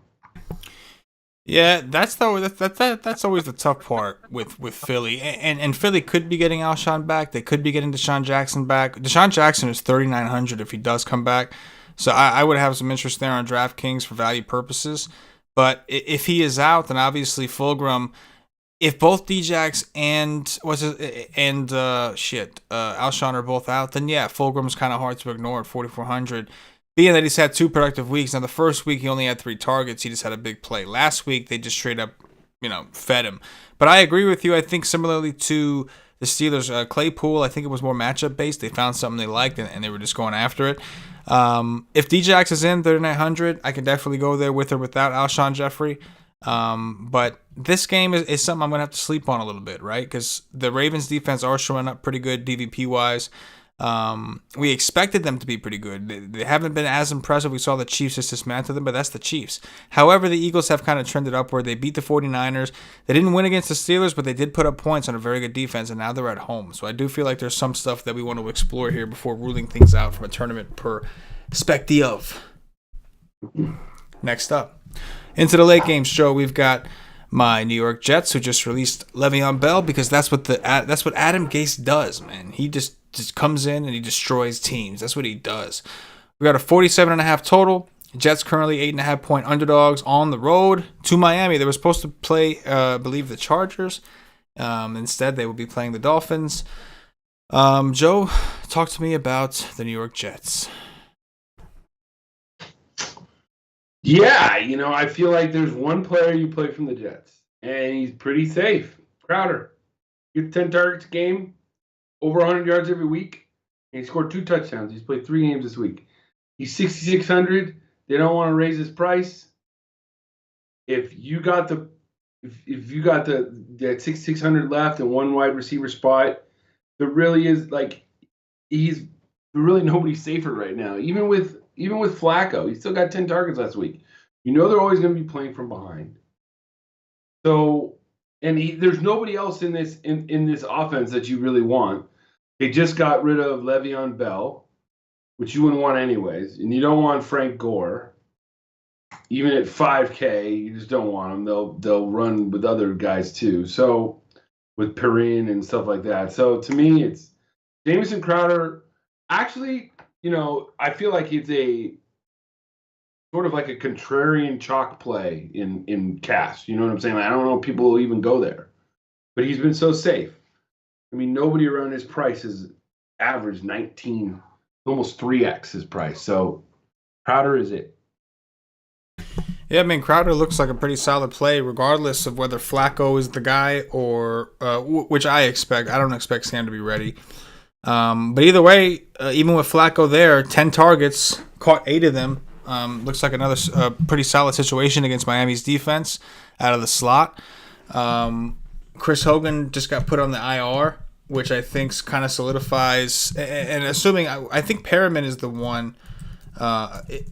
Yeah, that's always the tough part with Philly, and Philly could be getting Alshon back. They could be getting Deshaun Jackson back. Deshaun Jackson is 3,900 if he does come back, so I would have some interest there on DraftKings for value purposes. But if he is out, then obviously Fulgham. If both Djax and Alshon are both out, then yeah, Fulgram's kind of hard to ignore at 4,400. Being that he's had 2 productive weeks. Now, the first week he only had 3 targets. He just had a big play. Last week, they just straight up, fed him. But I agree with you. I think similarly to the Steelers, Claypool, I think it was more matchup-based. They found something they liked, and they were just going after it. If Djax is in 3,900, I can definitely go there with or without Alshon Jeffrey. But this game is something I'm going to have to sleep on a little bit, right? Because the Ravens defense are showing up pretty good DVP-wise. We expected them to be pretty good. They haven't been as impressive. We saw the Chiefs just dismantle them, but that's the Chiefs. However, the Eagles have kind of trended upward. They beat the 49ers. They didn't win against the Steelers, but they did put up points on a very good defense, and now they're at home. So I do feel like there's some stuff that we want to explore here before ruling things out from a tournament perspective. Next up, into the late games, Joe, we've got my New York Jets, who just released Le'Veon Bell, because that's what Adam Gase does, man. He just comes in and he destroys teams. That's what he does. We got a 47.5 total. Jets currently 8.5-point underdogs on the road to Miami. They were supposed to play, I believe, the Chargers. Instead, they will be playing the Dolphins. Joe, talk to me about the New York Jets. Yeah, I feel like there's one player you play from the Jets, and he's pretty safe. Crowder. Gets 10 targets a game, over 100 yards every week, and he scored 2 touchdowns. He's played 3 games this week. He's 6,600. They don't want to raise his price. If you got that 6,600 left and one wide receiver spot, there really is really nobody safer right now. Even with Flacco, he still got 10 targets last week. They're always going to be playing from behind. So, and there's nobody else in this offense that you really want. They just got rid of Le'Veon Bell, which you wouldn't want anyways, and you don't want Frank Gore. Even at 5K, you just don't want them. They'll run with other guys too. So with Perrine and stuff like that. So to me, it's Jamison Crowder. Actually, I feel like it's a sort of like a contrarian chalk play in cash. You know what I'm saying? I don't know if people will even go there, but he's been so safe. I mean, nobody around his price has averaged 19, almost 3x his price. So Crowder is it. Yeah, I mean, Crowder looks like a pretty solid play, regardless of whether Flacco is the guy or which I expect. I don't expect Sam to be ready. But either way, even with Flacco there, 10 targets, caught 8 of them. Looks like another pretty solid situation against Miami's defense out of the slot. Chris Hogan just got put on the IR, which I think kind of solidifies. And assuming, I think Perriman is the one,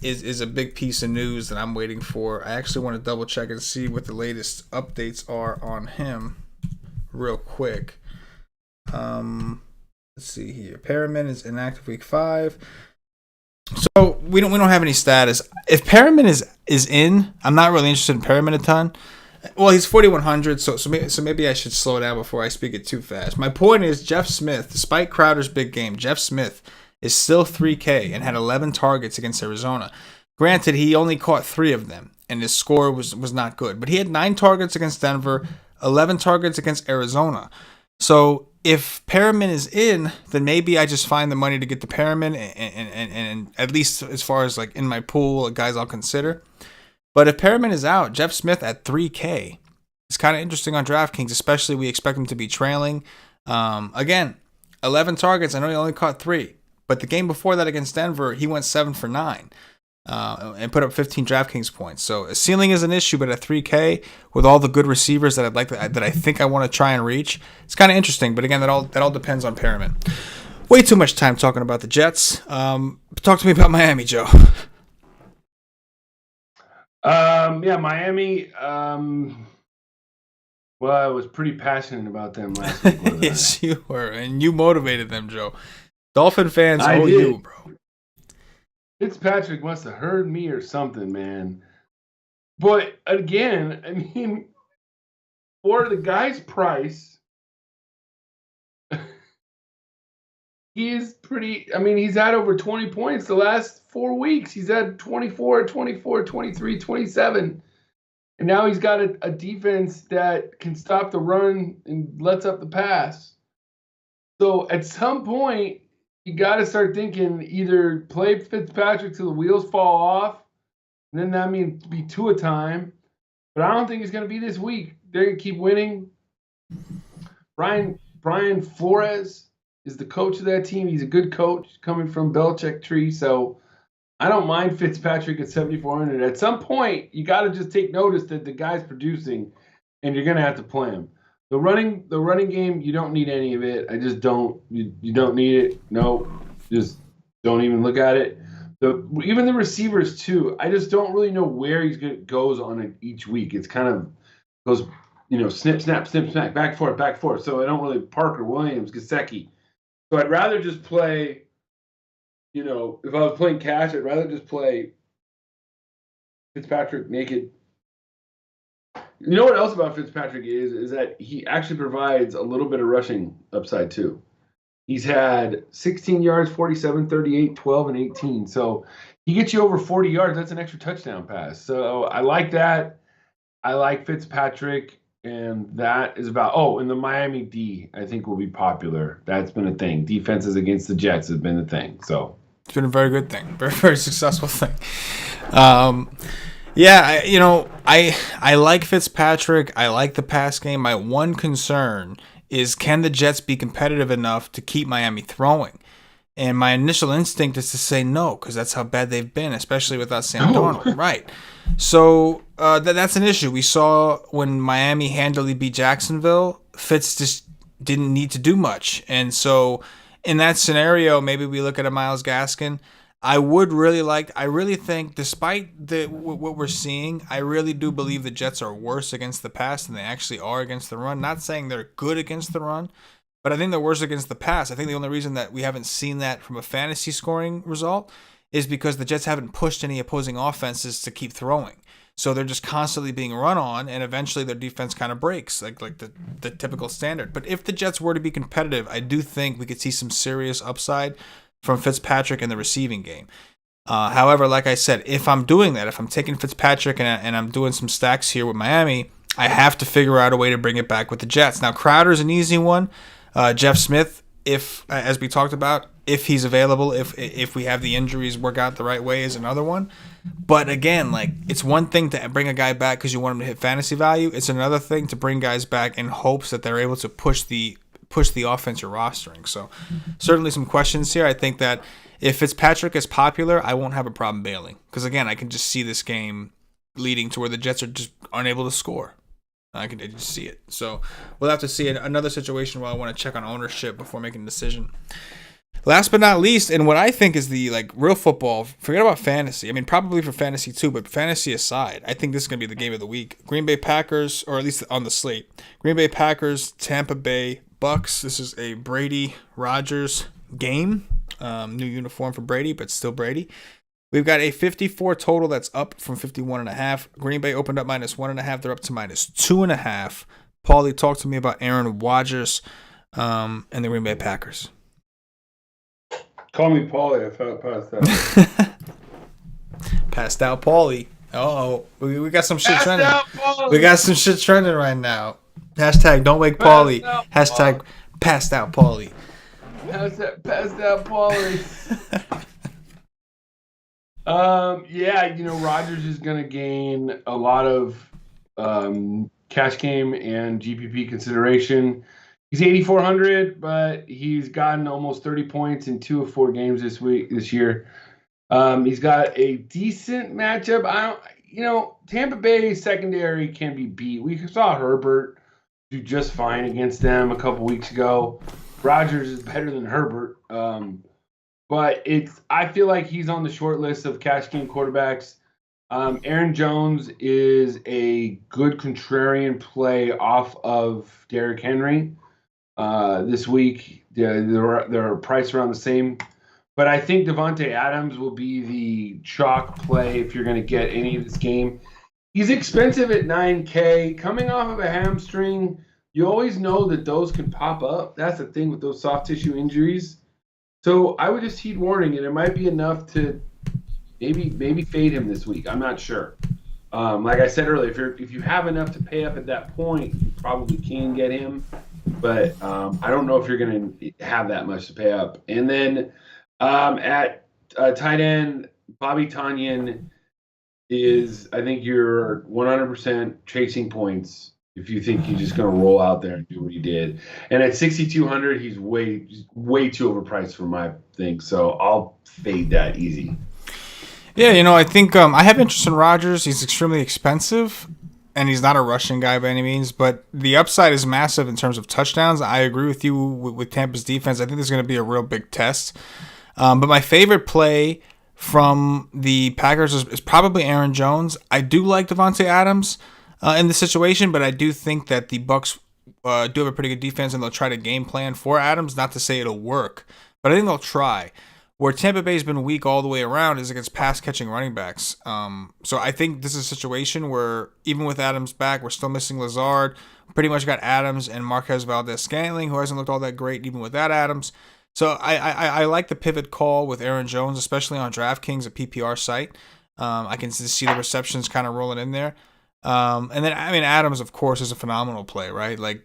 is a big piece of news that I'm waiting for. I actually want to double check and see what the latest updates are on him real quick. Let's see here. Perriman is inactive week 5. So we don't have any status. If Perriman is in, I'm not really interested in Perriman a ton. Well, he's 4,100, so maybe I should slow down before I speak it too fast. My point is Jeff Smith, despite Crowder's big game, Jeff Smith is still 3K and had 11 targets against Arizona. Granted, he only caught 3 of them, and his score was not good. But he had 9 targets against Denver, 11 targets against Arizona. So if Perriman is in, then maybe I just find the money to get the Perriman, and at least as far as like in my pool of guys I'll consider. But if Perriman is out, Jeff Smith at 3K is kind of interesting on DraftKings, especially we expect him to be trailing. Again, 11 targets. I know he only caught 3. But the game before that against Denver, he went 7 for 9 and put up 15 DraftKings points. So ceiling is an issue, but at 3K with all the good receivers that I think I want to try and reach, it's kind of interesting. But again, that all depends on Perriman. Way too much time talking about the Jets. Talk to me about Miami, Joe. Yeah, Miami. Well, I was pretty passionate about them last week. Yes, you were, and you motivated them, Joe. Dolphin fans owe you, bro. Fitzpatrick must have heard me or something, man. But again, I mean, for the guy's price, he's pretty. I mean, he's had over 20 points the last 4 weeks. He's had 24, 24, 23, 27. And now he's got a defense that can stop the run and lets up the pass. So at some point, you got to start thinking either play Fitzpatrick till the wheels fall off, and then that means be 2 a time. But I don't think it's going to be this week. They're going to keep winning. Brian Flores is the coach of that team. He's a good coach coming from Belichick tree. So I don't mind Fitzpatrick at 7,400. At some point, you got to just take notice that the guy's producing, and you're going to have to play him. The running game, you don't need any of it. I just don't. You don't need it. No, just don't even look at it. Even the receivers too. I just don't really know where goes on it each week. It's kind of goes, snip, snap, snip, snap, back forth. So I don't really Parker, Williams, Gesicki. So I'd rather just play. If I was playing cash, I'd rather just play Fitzpatrick naked. You know what else about Fitzpatrick is that he actually provides a little bit of rushing upside too. He's had 16 yards, 47, 38, 12, and 18. So he gets you over 40 yards. That's an extra touchdown pass. So I like that. I like Fitzpatrick, and that is about. Oh, and the Miami D, I think, will be popular. That's been a thing. Defenses against the Jets has been a thing. So it's been a very good thing, very, very successful thing. Yeah, I like Fitzpatrick. I like the pass game. My one concern is, can the Jets be competitive enough to keep Miami throwing? And my initial instinct is to say no, because that's how bad they've been, especially without Sam Darnold. Right. So that's an issue. We saw when Miami handily beat Jacksonville, Fitz just didn't need to do much. And so in that scenario, maybe we look at a Myles Gaskin. I really think, despite what we're seeing, I really do believe the Jets are worse against the pass than they actually are against the run. Not saying they're good against the run, but I think they're worse against the pass. I think the only reason that we haven't seen that from a fantasy scoring result is because the Jets haven't pushed any opposing offenses to keep throwing. So they're just constantly being run on, and eventually their defense kind of breaks, like the typical standard. But if the Jets were to be competitive, I do think we could see some serious upside from Fitzpatrick in the receiving game. However, like I said, if I'm doing that, if I'm taking Fitzpatrick and I'm doing some stacks here with Miami, I have to figure out a way to bring it back with the Jets. Now, Crowder's an easy one. Jeff Smith, as we talked about, if he's available, if we have the injuries work out the right way, is another one. But again, it's one thing to bring a guy back because you want him to hit fantasy value. It's another thing to bring guys back in hopes that they're able to push the offense you're rostering. So certainly some questions here. I think that if Fitzpatrick is popular, I won't have a problem bailing. Because again, I can just see this game leading to where the Jets are just unable to score. I can just see it. So we'll have to see another situation where I want to check on ownership before making a decision. Last but not least, and what I think is the real football, forget about fantasy. I mean, probably for fantasy too, but fantasy aside, I think this is going to be the game of the week. Green Bay Packers, or at least on the slate. Green Bay Packers, Tampa Bay Bucks. This is a Brady Rodgers game. New uniform for Brady, but still Brady. We've got a 54 total that's up from 51.5. Green Bay opened up -1.5. They're up to -2.5. Paulie, talk to me about Aaron Rodgers and the Green Bay Packers. Call me Paulie. I felt past that. Passed out Paulie. Uh-oh. We got some shit Passed trending. out Paulie. We got some shit trending right now. Hashtag don't wake Paulie. Hashtag passed out Paulie. Passed out Paulie. Yeah, Rodgers is going to gain a lot of cash game and GPP consideration. He's 8,400, but he's gotten almost 30 points in 2 of 4 games this year. He's got a decent matchup. Tampa Bay secondary can be beat. We saw Herbert do just fine against them a couple weeks ago. Rodgers is better than Herbert. But I feel like he's on the short list of cash game quarterbacks. Aaron Jones is a good contrarian play off of Derrick Henry this week. They're priced around the same. But I think Devontae Adams will be the chalk play if you're going to get any of this game. He's expensive at $9K. Coming off of a hamstring, you always know that those can pop up. That's the thing with those soft tissue injuries. So I would just heed warning, and it might be enough to maybe fade him this week. I'm not sure. Like I said earlier, if you have enough to pay up at that point, you probably can get him. But I don't know if you're going to have that much to pay up. And then at tight end, Bobby Tonyan is, I think you're 100% chasing points if you think he's just going to roll out there and do what he did. And at 6,200, he's way too overpriced for my thing. So I'll fade that easy. Yeah, I think I have interest in Rodgers. He's extremely expensive, and he's not a rushing guy by any means. But the upside is massive in terms of touchdowns. I agree with you with Tampa's defense. I think there's going to be a real big test. But my favorite play from the Packers is probably Aaron Jones. I do like Devontae Adams in this situation, but I do think that the Bucs do have a pretty good defense, and they'll try to game plan for Adams. Not to say it'll work, but I think they'll try. Where Tampa Bay's been weak all the way around is against pass-catching running backs. So I think this is a situation where even with Adams back, we're still missing Lazard. Pretty much got Adams and Marquez Valdez-Scantling, who hasn't looked all that great even without Adams. So I like the pivot call with Aaron Jones, especially on DraftKings, a PPR site. I can see the receptions kind of rolling in there. And then, Adams, of course, is a phenomenal play, right? Like,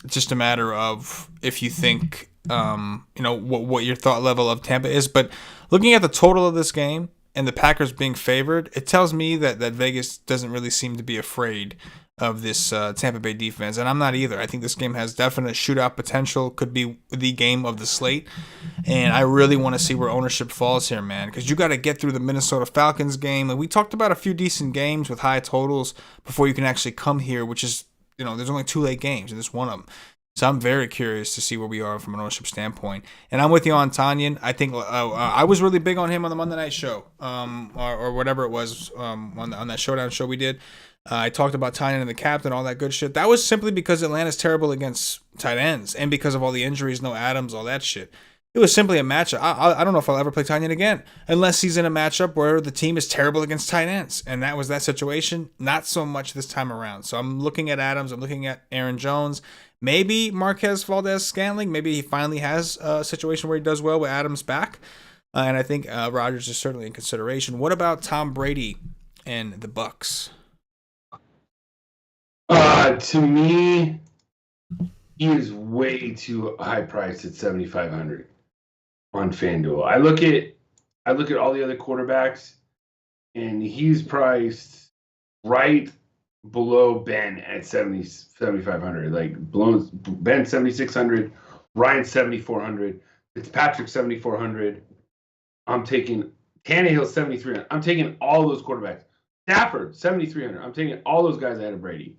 it's just a matter of if you think, what your thought level of Tampa is. But looking at the total of this game and the Packers being favored, it tells me that Vegas doesn't really seem to be afraid of this Tampa Bay defense, and I'm not either. I think this game has definite shootout potential, could be the game of the slate, and I really want to see where ownership falls here, man, because you got to get through the Minnesota Falcons game. And we talked about a few decent games with high totals before you can actually come here, which is, there's only 2 late games, and this is one of them. So I'm very curious to see where we are from an ownership standpoint. And I'm with you on Tonyan. I think I was really big on him on the Monday Night Show, or whatever it was, on that Showdown show we did. I talked about Tonyan and the captain, all that good shit. That was simply because Atlanta's terrible against tight ends and because of all the injuries, no Adams, all that shit. It was simply a matchup. I don't know if I'll ever play Tonyan again unless he's in a matchup where the team is terrible against tight ends. And that was that situation. Not so much this time around. So I'm looking at Adams. I'm looking at Aaron Jones. Maybe Marquez Valdez-Scantling. Maybe he finally has a situation where he does well with Adams back. And I think Rodgers is certainly in consideration. What about Tom Brady and the Bucs? To me, he is way too high priced at 7,500 on FanDuel. I look at all the other quarterbacks, and he's priced right below Ben at 7,500. Like below Ben 7,600, Ryan 7,400, Fitzpatrick 7,400. I'm taking Tannehill 7,300. I'm taking all those quarterbacks. Stafford 7,300. I'm taking all those guys ahead of Brady.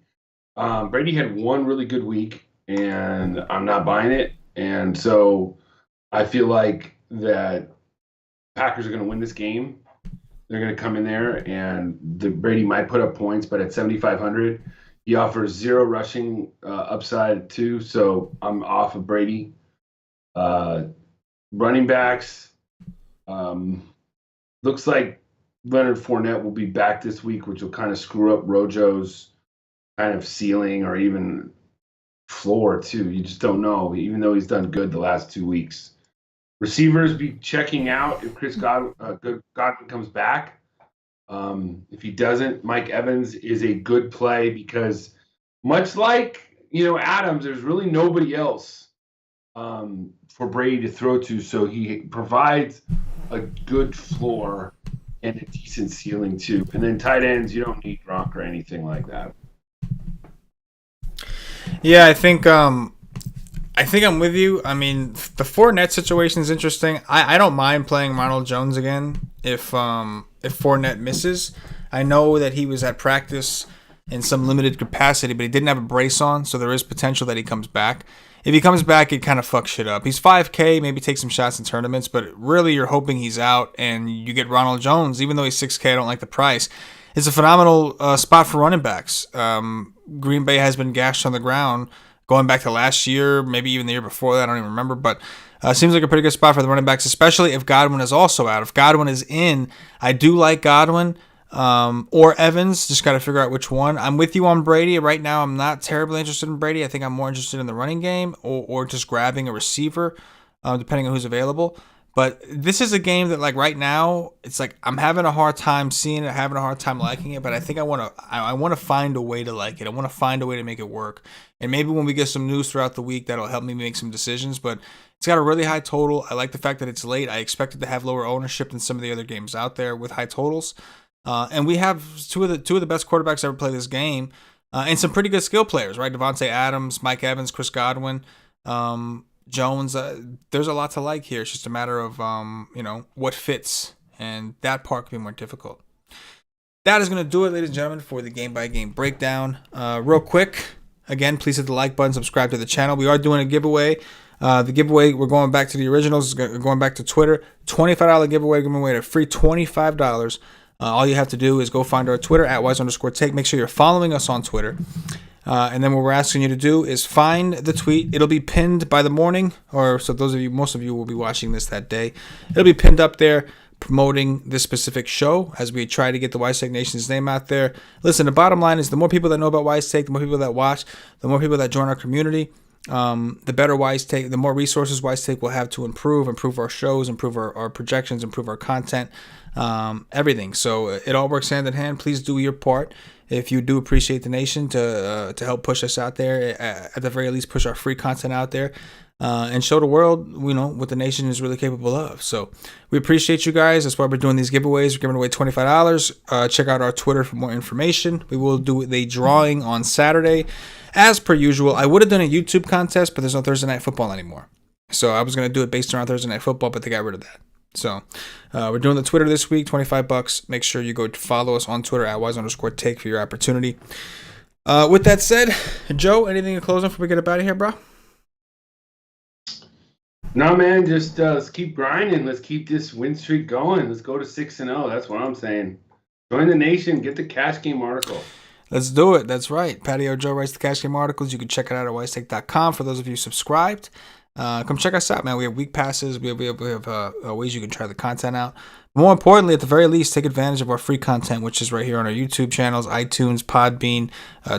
Brady had one really good week, and I'm not buying it. And so I feel like that Packers are going to win this game. They're going to come in there, and Brady might put up points, but at 7,500, he offers 0 rushing upside too. So I'm off of Brady. Running backs, Looks like Leonard Fournette will be back this week, which will kind of screw up Rojo's kind of ceiling or even floor too. You just don't know, even though he's done good the last 2 weeks. Receivers be checking out if Chris Godwin comes back. If he doesn't, Mike Evans is a good play because much like, Adams, there's really nobody else for Brady to throw to. So he provides a good floor and a decent ceiling too. And then tight ends, you don't need Gronk or anything like that. Yeah, I think I'm with you. I mean, the Fournette situation is interesting. I don't mind playing Ronald Jones again if Fournette misses. I know that he was at practice in some limited capacity, but he didn't have a brace on, so there is potential that he comes back. If he comes back, it kind of fucks shit up. He's 5K, maybe take some shots in tournaments, but really you're hoping he's out and you get Ronald Jones, even though he's 6K. I don't like the price. It's a phenomenal spot for running backs. Green Bay has been gashed on the ground going back to last year, maybe even the year before that. I don't even remember, but seems like a pretty good spot for the running backs, especially if Godwin is also out. If Godwin is in, I do like Godwin or Evans. Just got to figure out which one. I'm with you on Brady. Right now, I'm not terribly interested in Brady. I think I'm more interested in the running game or just grabbing a receiver, depending on who's available. But this is a game that, like, right now, it's like I'm having a hard time seeing it, having a hard time liking it. But I think I want to find a way to like it. I want to find a way to make it work. And maybe when we get some news throughout the week, that'll help me make some decisions. But it's got a really high total. I like the fact that it's late. I expected to have lower ownership than some of the other games out there with high totals. And we have two of the best quarterbacks ever play this game, and some pretty good skill players, right? Devontae Adams, Mike Evans, Chris Godwin. Jones, there's a lot to like here. It's just a matter of, what fits, and that part could be more difficult. That is going to do it, ladies and gentlemen, for the game-by-game breakdown. Real quick, again, please hit the like button, subscribe to the channel. We are doing a giveaway. The giveaway, we're going back to the originals, going back to Twitter. $25 giveaway, giving away a free $25. All you have to do is go find our Twitter at @wise_take. Make sure you're following us on Twitter. And then what we're asking you to do is find the tweet. It'll be pinned by the morning, so most of you will be watching this that day. It'll be pinned up there promoting this specific show as we try to get the Wise Take Nation's name out there. Listen, the bottom line is the more people that know about Wise Take, the more people that watch, the more people that join our community, the better Wise Take, the more resources Wise Take will have to improve our shows, improve our projections, improve our content, everything. So it all works hand in hand. Please do your part. If you do appreciate the nation to help push us out there, at the very least, push our free content out there, and show the world, what the nation is really capable of. So we appreciate you guys. That's why we're doing these giveaways. We're giving away $25. Check out our Twitter for more information. We will do a drawing on Saturday, as per usual. I would have done a YouTube contest, but there's no Thursday Night Football anymore. So I was going to do it based around Thursday Night Football, but they got rid of that. So we're doing the Twitter this week, $25. Make sure you go follow us on Twitter at @wise_take for your opportunity. With that said, Joe, anything to close on before we get up out of here, bro? No, man, just let's keep grinding. Let's keep this win streak going. Let's go to 6-0. That's what I'm saying. Join the nation. Get the Cash Game article. Let's do it. That's right. Patio Joe writes the Cash Game articles. You can check it out at wisetake.com for those of you subscribed. Come check us out, man. We have week passes. We have ways you can try the content out. More importantly, at the very least, take advantage of our free content, which is right here on our YouTube channels, iTunes, Podbean,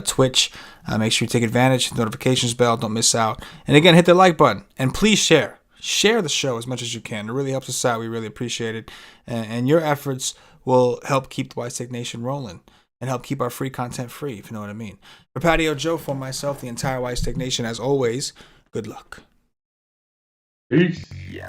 Twitch. Make sure you take advantage. Hit the notifications bell. Don't miss out. And again, hit the like button. And please share. Share the show as much as you can. It really helps us out. We really appreciate it. And your efforts will help keep the Wise Take Nation rolling and help keep our free content free, if you know what I mean. For Patio Joe, for myself, the entire Wise Take Nation, as always, good luck. Peace. Yeah.